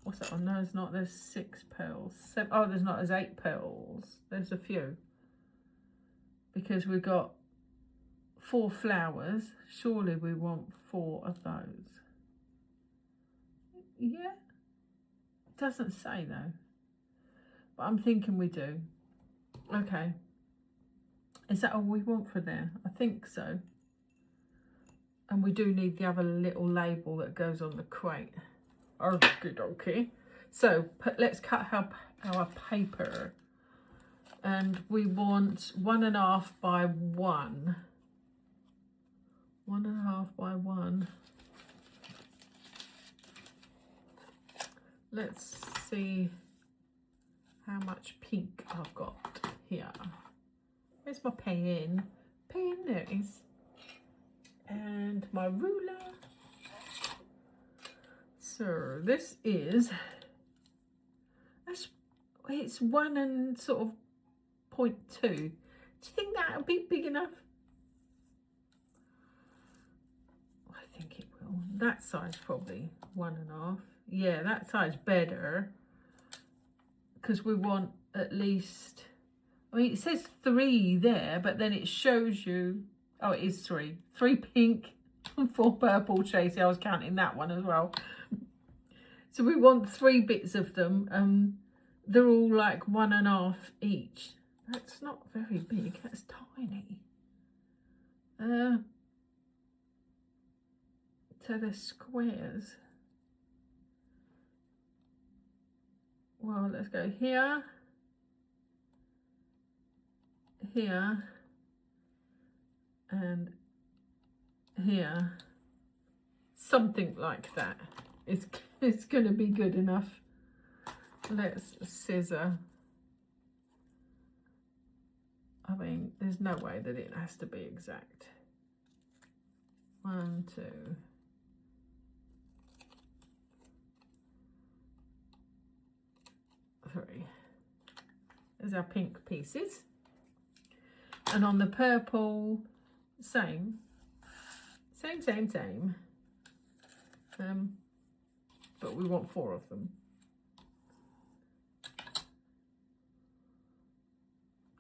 What's that one? No, it's not. There's 6 pearls. Oh, there's not. There's 8 pearls. There's a few. Because we've got 4 flowers. Surely we want 4 of those. Yeah. It doesn't say though. But I'm thinking we do. Okay. Is that all we want for there? I think so. And we do need the other little label that goes on the crate. Okie dokie. So let's cut our paper. And we want 1.5 by 1. 1.5 by 1. Let's see how much pink I've got here. Where's my pen? Pen, there it is. And my ruler. So this is, it's 1 and sort of 0.2. Do you think that'll be big enough? I think it will. That size probably 1.5. Yeah, that size better. Because we want at least, I mean, it says 3 there, but then it shows you, oh, it is 3. 3 pink and 4 purple, Tracey. I was counting that one as well. So we want 3 bits of them. They're all like 1.5 each. That's not very big. That's tiny. So they're squares. Well, let's go here, here, and here. Something like that. It's going to be good enough. Let's scissor. I mean, there's no way that it has to be exact. 1, 2. There's our pink pieces. And on the purple, same. But we want 4 of them.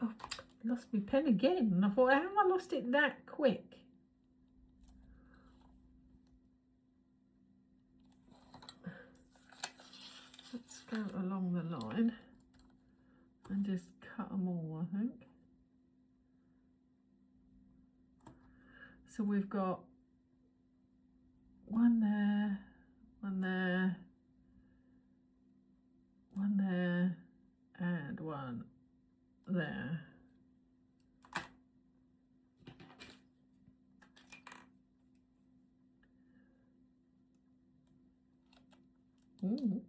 Oh, I lost my pen again. And I thought, how have I lost it that quick? Let's go along the line and just cut them all, I think. So we've got 1 there, 1 there, 1 there, Ooh.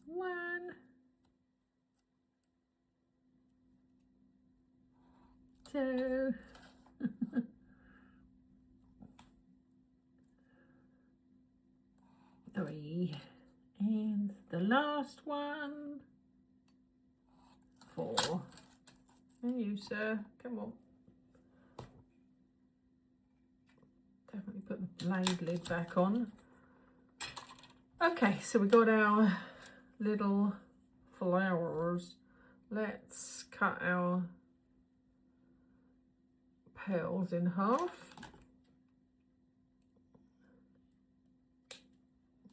One, two, three, and the last one, 4. And you, sir, come on. Definitely put the blade lid back on. Okay, so we got our little flowers. Let's cut our petals in half.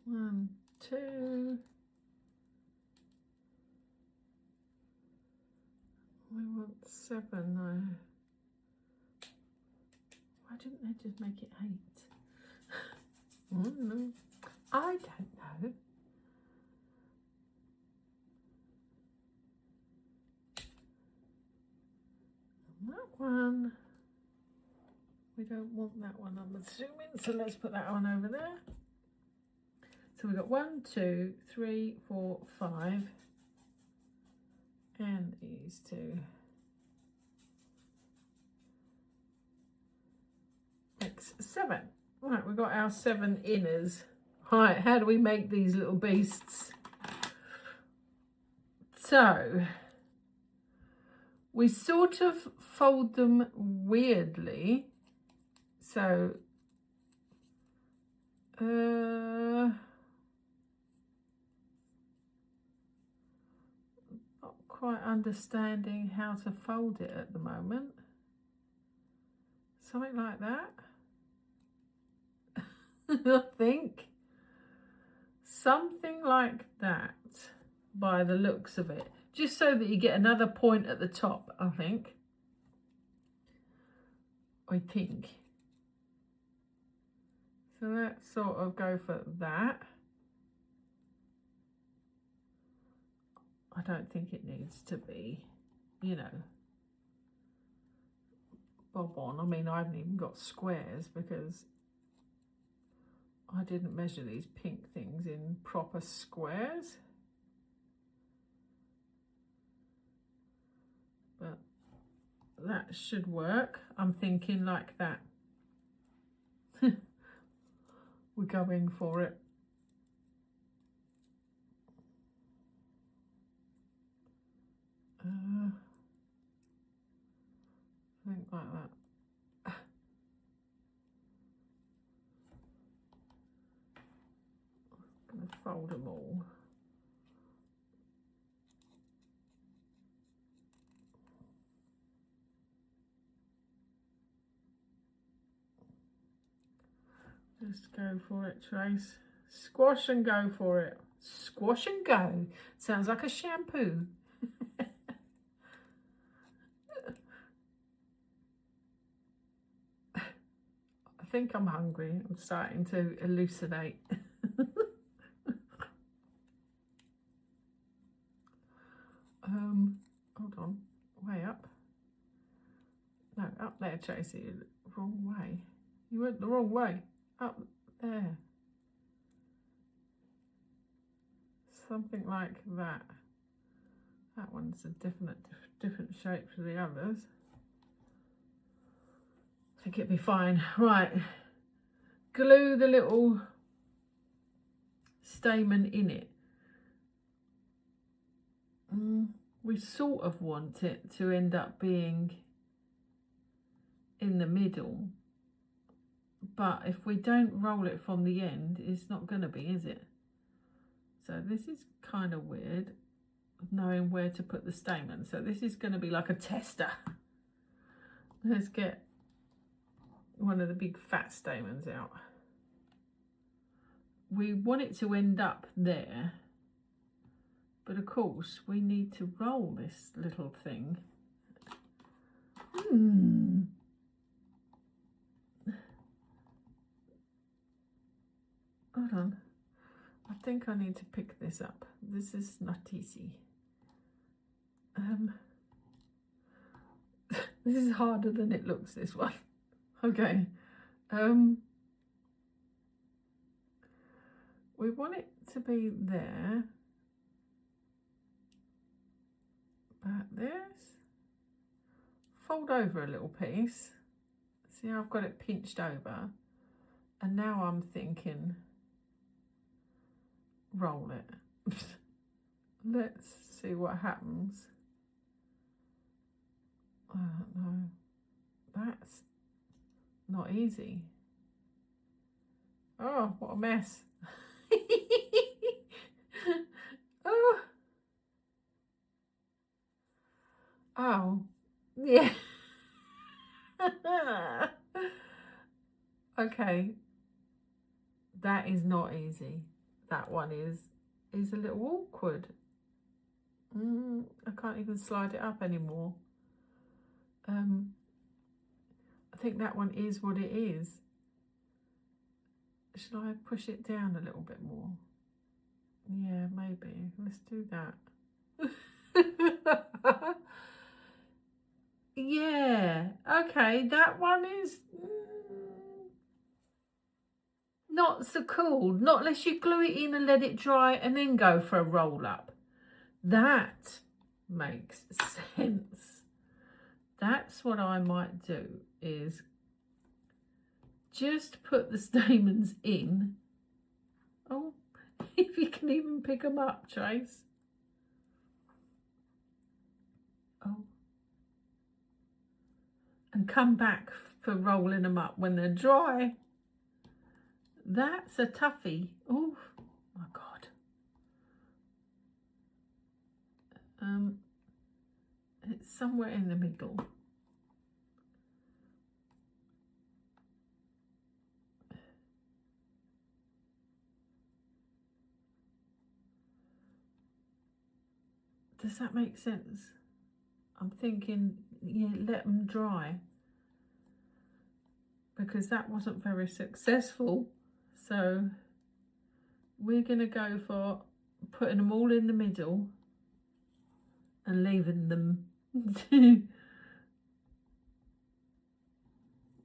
1, 2. We want 7 though. Why didn't they just make it 8? I don't know. That one, we don't want that one, I'm assuming, so let's put that one over there. So we've got 1, 2, 3, 4, 5, and these 2. Makes 7. Right, we've got our 7 inners. Right, how do we make these little beasts? So we sort of fold them weirdly. So not quite understanding how to fold it at the moment. Something like that. I think something like that by the looks of it, just so that you get another point at the top. I think so. Let's sort of go for that. I don't think it needs to be, you know, bob on. I mean, I haven't even got squares because I didn't measure these pink things in proper squares. But that should work. I'm thinking like that. We're going for it. I think like that. I'm going to fold them all. Just go for it, Trace. Squash and go for it. Squash and go. Sounds like a shampoo. I think I'm hungry. I'm starting to elucidate. Hold on. Way up. No, up there, Tracey. Wrong way. You went the wrong way. Up there. Something like that. That one's a different shape to the others. I think it'd be fine. Right. Glue the little stamen in it. We sort of want it to end up being in the middle. But if we don't roll it from the end, it's not going to be, is it? So this is kind of weird, knowing where to put the stamen. So this is going to be like a tester. Let's get one of the big fat stamens out. We want it to end up there, but of course we need to roll this little thing. Hold on. I think I need to pick this up. This is not easy. This is harder than it looks, this one. Okay. We want it to be there. But this. Fold over a little piece. See how I've got it pinched over? And now I'm thinking, roll it. Let's see what happens. I don't know. That's not easy. Oh, what a mess. Oh. Oh, yeah. Okay. That is not easy. That one is a little awkward. I can't even slide it up anymore. I think that one is what it is. Should I push it down a little bit more? Yeah, maybe. Let's do that. Yeah, okay, that one is not so cool. Not unless you glue it in and let it dry and then go for a roll up. That makes sense. That's what I might do, is just put the stamens in. Oh, if you can even pick them up, Trace. Oh. And come back for rolling them up when they're dry. That's a toughie. Oh my God. It's somewhere in the middle. Does that make sense? I'm thinking, yeah, let them dry, because that wasn't very successful. So we're going to go for putting them all in the middle and leaving them,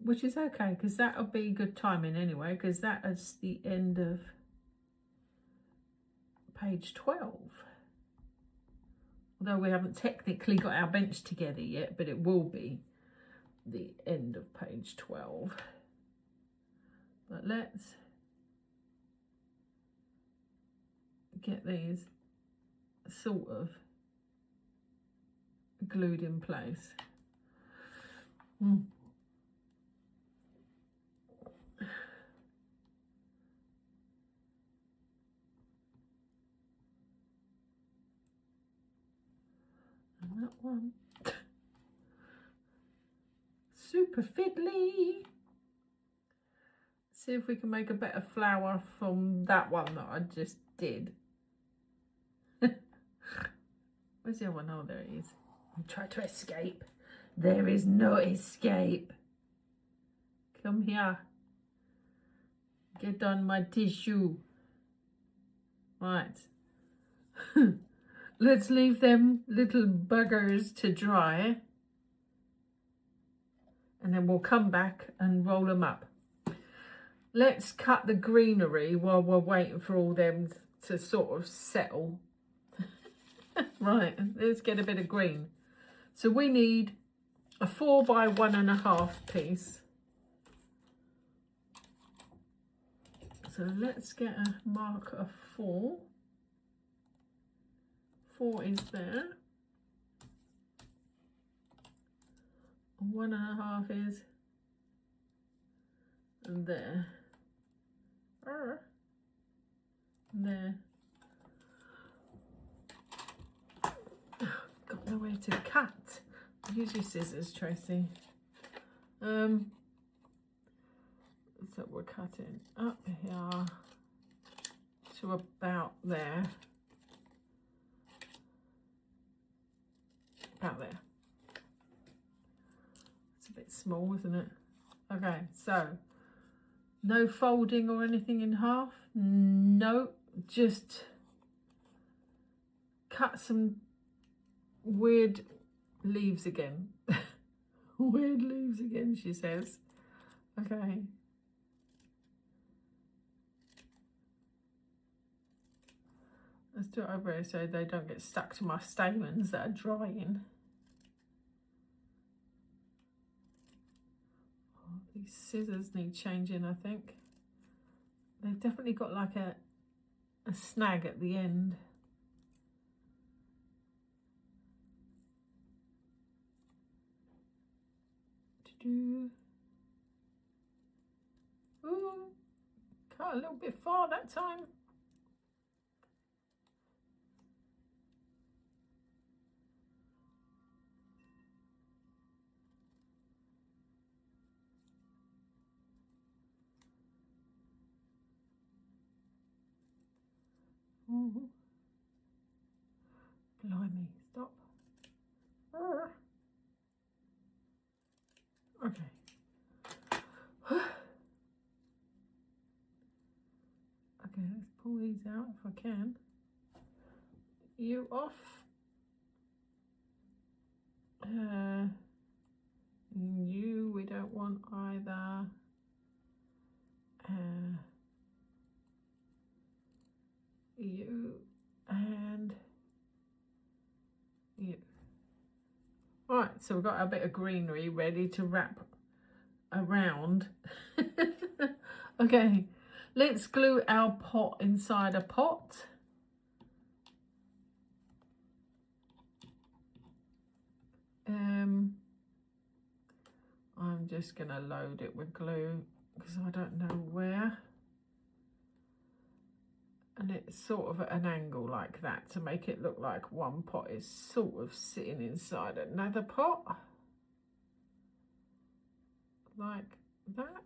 which is okay, because that'll be good timing anyway, because that is the end of page 12. Although we haven't technically got our bench together yet, but it will be the end of page 12. But let's get these sort of glued in place. And that one. Super fiddly. See if we can make a better flower from that one that I just did. Where's the other one? Oh, there it is. I'll try to escape. There is no escape. Come here. Get on my tissue. Right. Let's leave them little buggers to dry. And then we'll come back and roll them up. Let's cut the greenery while we're waiting for all them to sort of settle. Right, let's get a bit of green. So we need a 4 by 1.5 piece. So let's get a mark of 4. 4 is there. 1.5 is there. There. Got nowhere to cut. Use your scissors, Tracy. So we're cutting up here to about there. About there. It's a bit small, isn't it? Okay, so no folding or anything in half. No, just cut some Weird leaves again. Weird leaves again, she says. Okay. Let's do it over here so they don't get stuck to my stamens that are drying. Oh, these scissors need changing, I think. They've definitely got like a snag at the end. Ooh, cut a little bit far that time. Ooh. Blimey, stop. Okay. Okay, let's pull these out if I can. You off. You we don't want either. You and you. Right, so we've got a bit of greenery ready to wrap around. Okay, let's glue our pot inside a pot. I'm just gonna load it with glue because I don't know where. And it's sort of at an angle like that to make it look like one pot is sort of sitting inside another pot. Like that.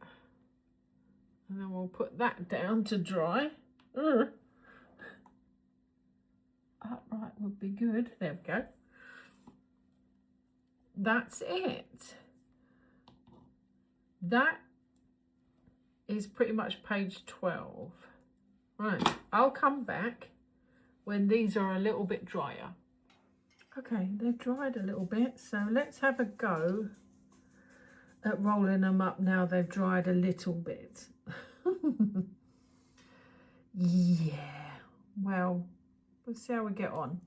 And then we'll put that down to dry. Upright would be good. There we go. That's it. That is pretty much page 12. Right, I'll come back when these are a little bit drier. Okay, they've dried a little bit, so let's have a go at rolling them up now they've dried a little bit. Yeah, well, we'll see how we get on.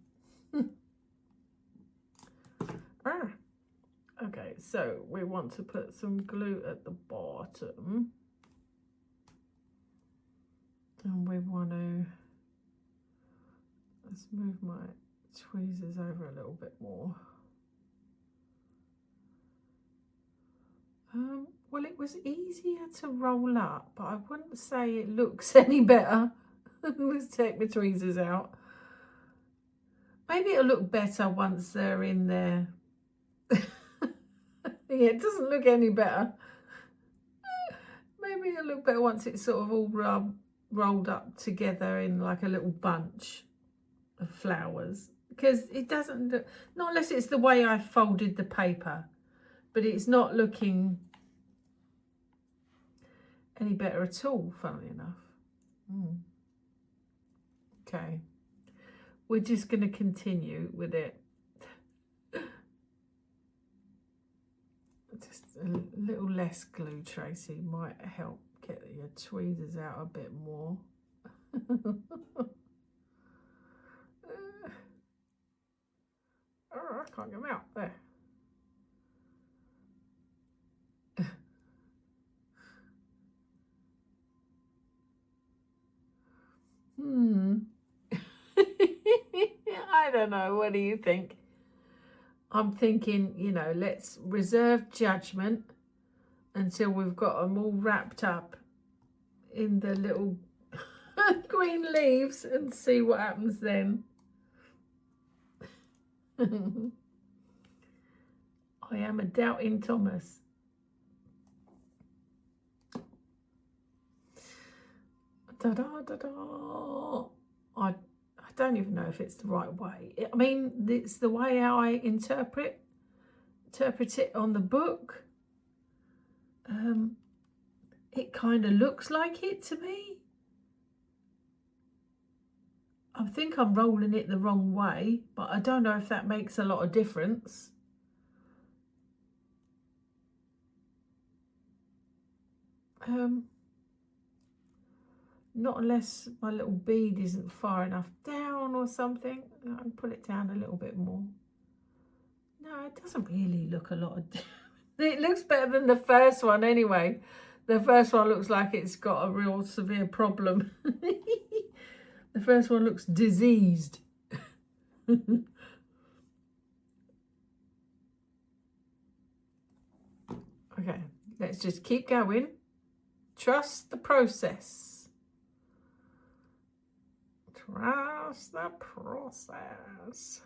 Okay, so we want to put some glue at the bottom. And we want to, let's move my tweezers over a little bit more. Well, it was easier to roll up, but I wouldn't say it looks any better. Let's take my tweezers out. Maybe it'll look better once they're in there. Yeah, it doesn't look any better. Maybe it'll look better once it's sort of all rolled up together in like a little bunch of flowers. Because it doesn't look, not unless it's the way I folded the paper, but it's not looking any better at all, funnily enough. Okay, we're just going to continue with it. Just a little less glue, Tracy, might help get your tweezers out a bit more. Oh, I can't get them out there. I don't know, what do you think? I'm thinking, you know, let's reserve judgment until we've got them all wrapped up in the little green leaves and see what happens then. I am a doubting Thomas. Da-da-da-da. I don't even know if it's the right way. I mean, it's the way I interpret it on the book. It kind of looks like it to me. I think I'm rolling it the wrong way, but I don't know if that makes a lot of difference. Not unless my little bead isn't far enough down or something. I can pull it down a little bit more. No, it doesn't really look a lot of difference. It looks better than the first one anyway. The first one looks like it's got a real severe problem. The first one looks diseased. Okay, let's just keep going. Trust the process. Trust the process.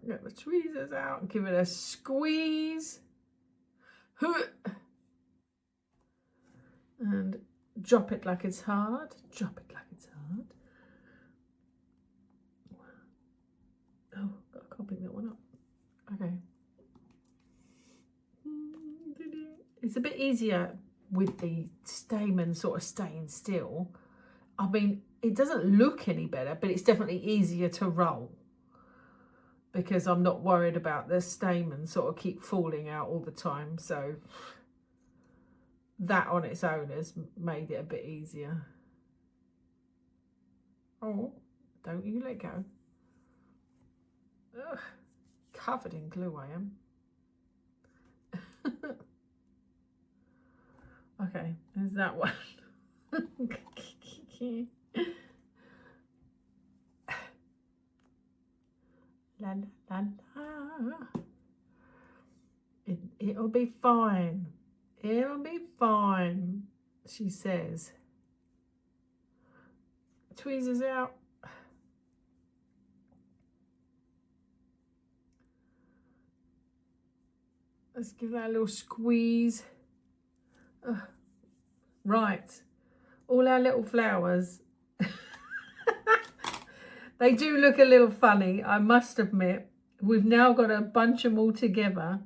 Get the tweezers out, give it a squeeze. And drop it like it's hard. Drop it like it's hard. Oh, gotta pick that one up. Okay. It's a bit easier with the stamen sort of staying still. I mean, it doesn't look any better, but it's definitely easier to roll because I'm not worried about the stamen sort of keep falling out all the time. So that on its own has made it a bit easier. Oh, don't you let go. Ugh, covered in glue I am. Okay, there's that one. La, la, la. It'll be fine. It'll be fine, she says. Tweezers out. Let's give that a little squeeze. Right, all our little flowers. They do look a little funny, I must admit. We've now got to bunch them all together.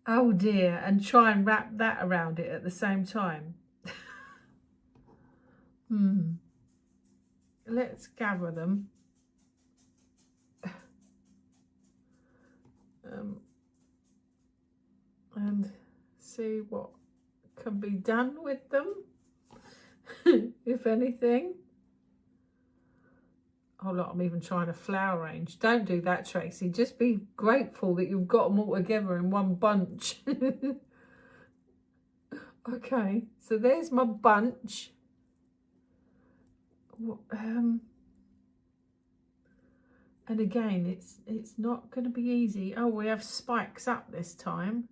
Oh dear, and try and wrap that around it at the same time. Let's gather them. And see what can be done with them, if anything. Oh look, I'm even trying to flower arrange. Don't do that, Tracey. Just be grateful that you've got them all together in one bunch. Okay, so there's my bunch. And again, it's not going to be easy. Oh, we have spikes up this time.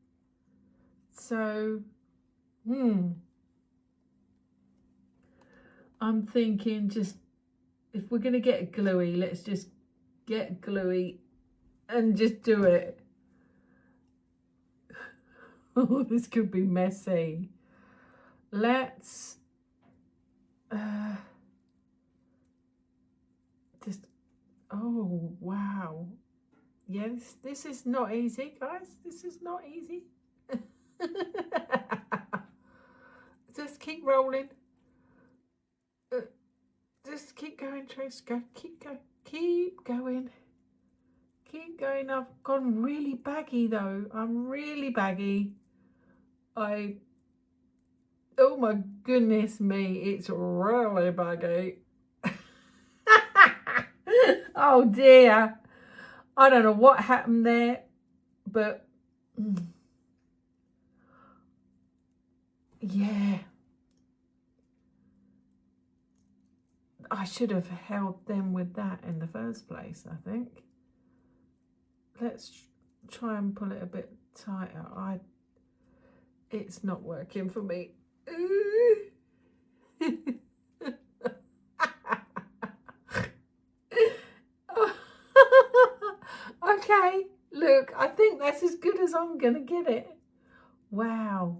So, I'm thinking just, if we're going to get gluey, let's just get gluey and just do it. Oh, this could be messy. Let's just, oh, wow. Yes, this is not easy, guys. This is not easy. Just keep rolling. Just keep going, Trace. Go. Keep going. Keep going. Keep going. I've gone really baggy though. I'm really baggy. Oh my goodness me, it's really baggy. Oh dear. I don't know what happened there, but yeah. I should have held them with that in the first place, I think. Let's try and pull it a bit tighter. It's not working for me. Okay, look, I think that's as good as I'm gonna get it. Wow.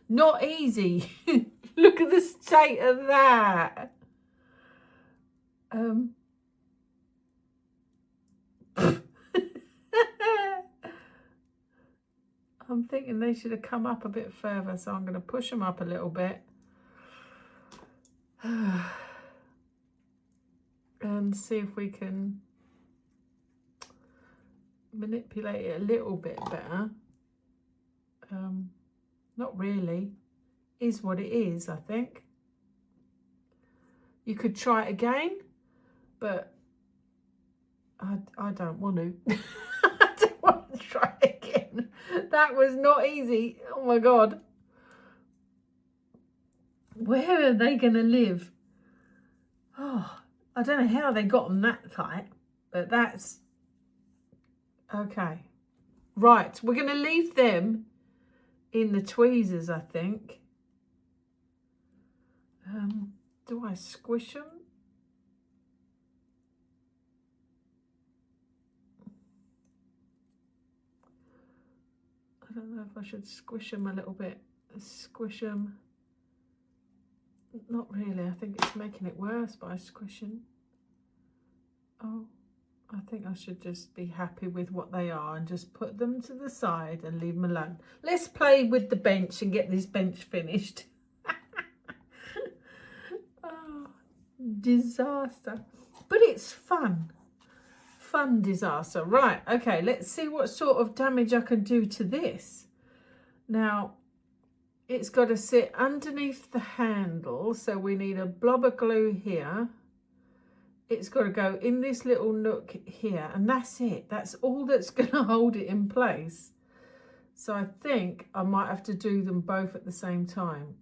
Not easy. Look at the state of that. I'm thinking they should have come up a bit further, so I'm going to push them up a little bit. And see if we can manipulate it a little bit better. Not really. Is what it is, I think. You could try it again, but I don't want to. I don't want to try it again. That was not easy. Oh my God. Where are they going to live? Oh, I don't know how they got them that tight, but that's okay. Right, we're going to leave them in the tweezers, I think. Do I squish them? I don't know if I should squish them a little bit. Squish them. Not really. I think it's making it worse by squishing. Oh, I think I should just be happy with what they are and just put them to the side and leave them alone. Let's play with the bench and get this bench finished. Oh, disaster. But it's fun. Fun disaster. Right, okay, let's see what sort of damage I can do to this. Now, it's got to sit underneath the handle, so we need a blob of glue here. It's got to go in this little nook here, and that's it. That's all that's going to hold it in place. So I think I might have to do them both at the same time.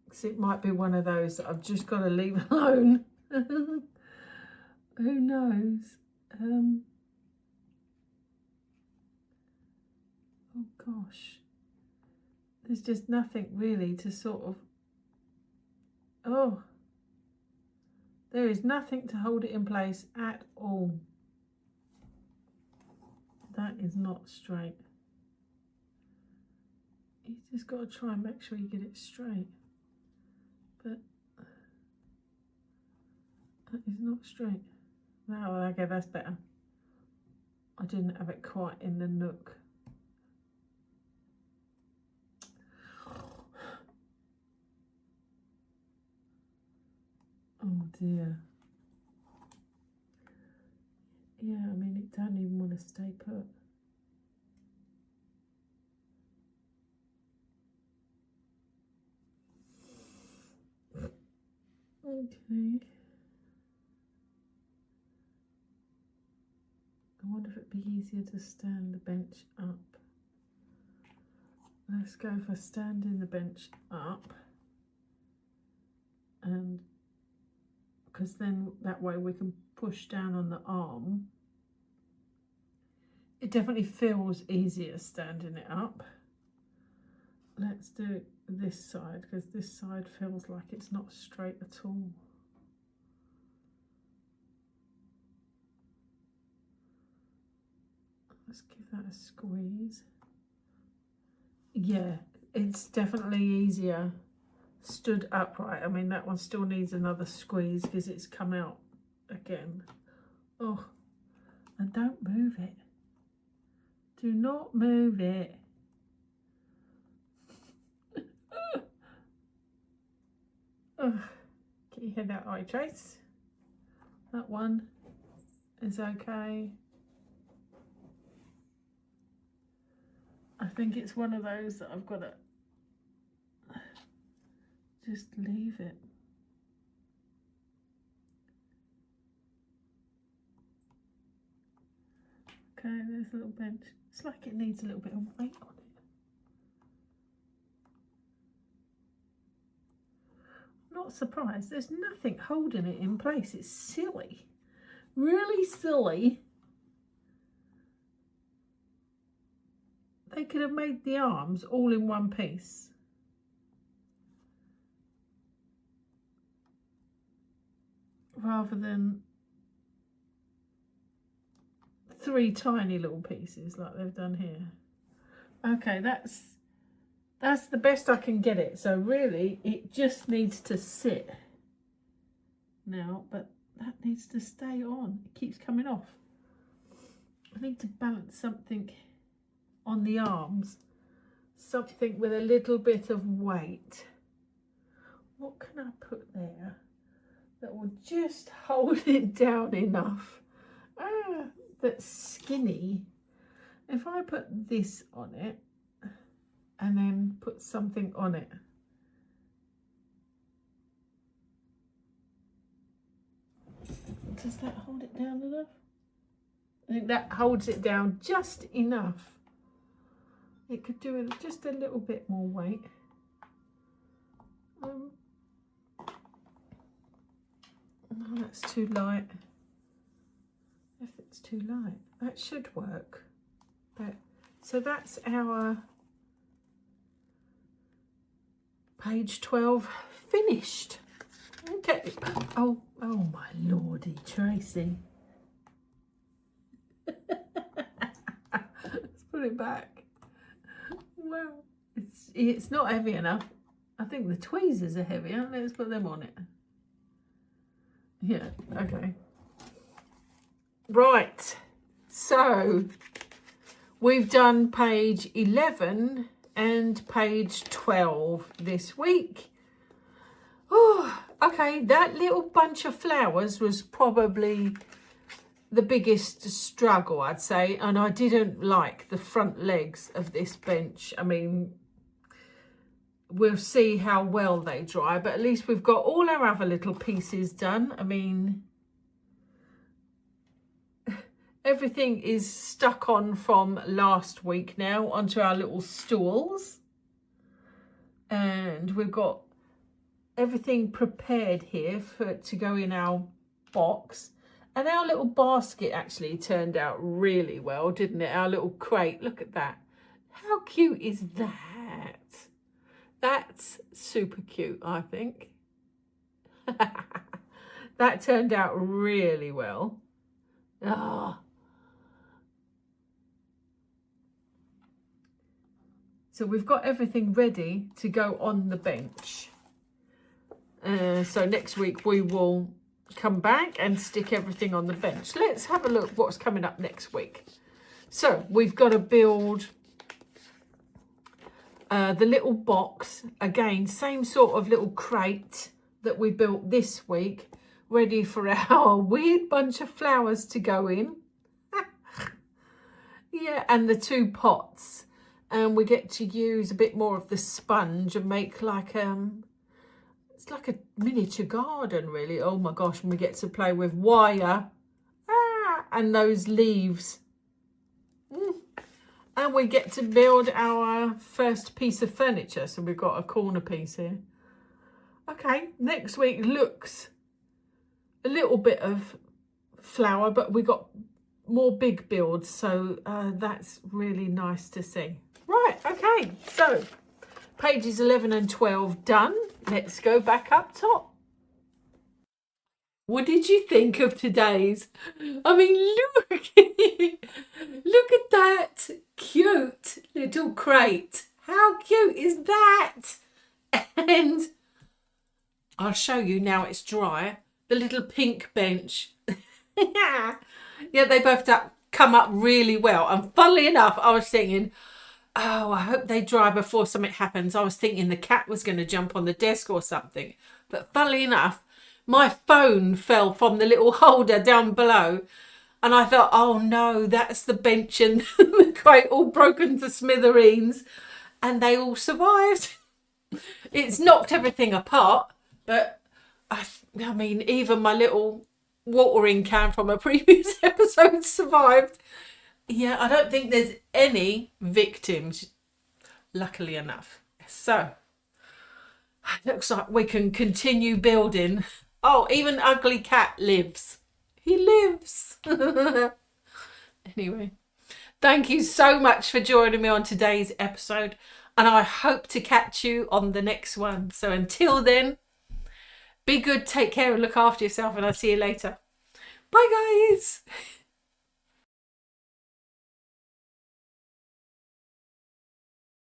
Because it might be one of those that I've just got to leave alone. Who knows? Oh gosh. There's just nothing really to sort of... Oh. There is nothing to hold it in place at all. That is not straight. You just got to try and make sure you get it straight. But that is not straight. Now, okay, that's better. I didn't have it quite in the nook. Oh dear. Yeah, I mean, it don't even want to stay put. Okay. I wonder if it'd be easier to stand the bench up. Let's go for standing the bench up. And because then that way we can push down on the arm. It definitely feels easier standing it up. Let's do this side, because this side feels like it's not straight at all. Let's give that a squeeze. Yeah, it's definitely easier stood upright. I mean, that one still needs another squeeze because it's come out again. Oh, and don't move it. Do not move it. Oh, get your head out, right, Trace? That one is okay. I think it's one of those that I've got to just leave it. Okay, there's a little bench. It's like it needs a little bit of weight on it. I'm not surprised. There's nothing holding it in place. It's silly. Really silly. They could have made the arms all in one piece. Rather than 3 tiny little pieces like they've done here. Okay, that's the best I can get it. So really it just needs to sit now, but that needs to stay on. It keeps coming off. I need to balance something on the arms, something with a little bit of weight. What can I put there? just hold it down enough. That's skinny. If I put this on it and then put something on it. Does that hold it down enough? I think that holds it down just enough. It could do it just a little bit more weight. Oh, that's too light. If it's too light, that should work. But so that's our page 12 finished. Okay. Oh my lordy, Tracy. Let's put it back. Well, it's not heavy enough. I think the tweezers are heavier. Let's put them on it. Yeah, okay. Right. So we've done page 11 and page 12 this week. Oh, okay. That little bunch of flowers was probably the biggest struggle, I'd say, and I didn't like the front legs of this bench. I mean, we'll see how well they dry, but at least we've got all our other little pieces done. I mean, everything is stuck on from last week now onto our little stools, and we've got everything prepared here for it to go in our box. And our little basket actually turned out really well, didn't it? Our little crate, look at that. How cute is that? That's super cute, I think. That turned out really well. Ah. So we've got everything ready to go on the bench. So next week we will come back and stick everything on the bench. Let's have a look what's coming up next week. So we've got to build the little box. Again, same sort of little crate that we built this week, ready for our weird bunch of flowers to go in. Yeah, and the 2 pots. And we get to use a bit more of the sponge and make like it's like a miniature garden, really. Oh my gosh, and we get to play with wire and those leaves. And we get to build our first piece of furniture. So we've got a corner piece here. Okay, next week looks a little bit of flower, but we got more big builds. So that's really nice to see. Right, okay, so pages 11 and 12 done. Let's go back up top. What did you think of today's? I mean, look, look at that cute little crate. How cute is that? And I'll show you now it's dry. The little pink bench. Yeah, they both come up really well. And funnily enough, I was thinking, oh, I hope they dry before something happens. I was thinking the cat was going to jump on the desk or something. But funnily enough, my phone fell from the little holder down below. And I thought, oh no, that's the bench and the crate all broken to smithereens. And they all survived. It's knocked everything apart. But I mean, even my little watering can from a previous episode survived. Yeah, I don't think there's any victims, luckily enough. So, looks like we can continue building. Oh, even Ugly Cat lives. He lives. Anyway, thank you so much for joining me on today's episode. And I hope to catch you on the next one. So until then, be good, take care and look after yourself. And I'll see you later. Bye, guys.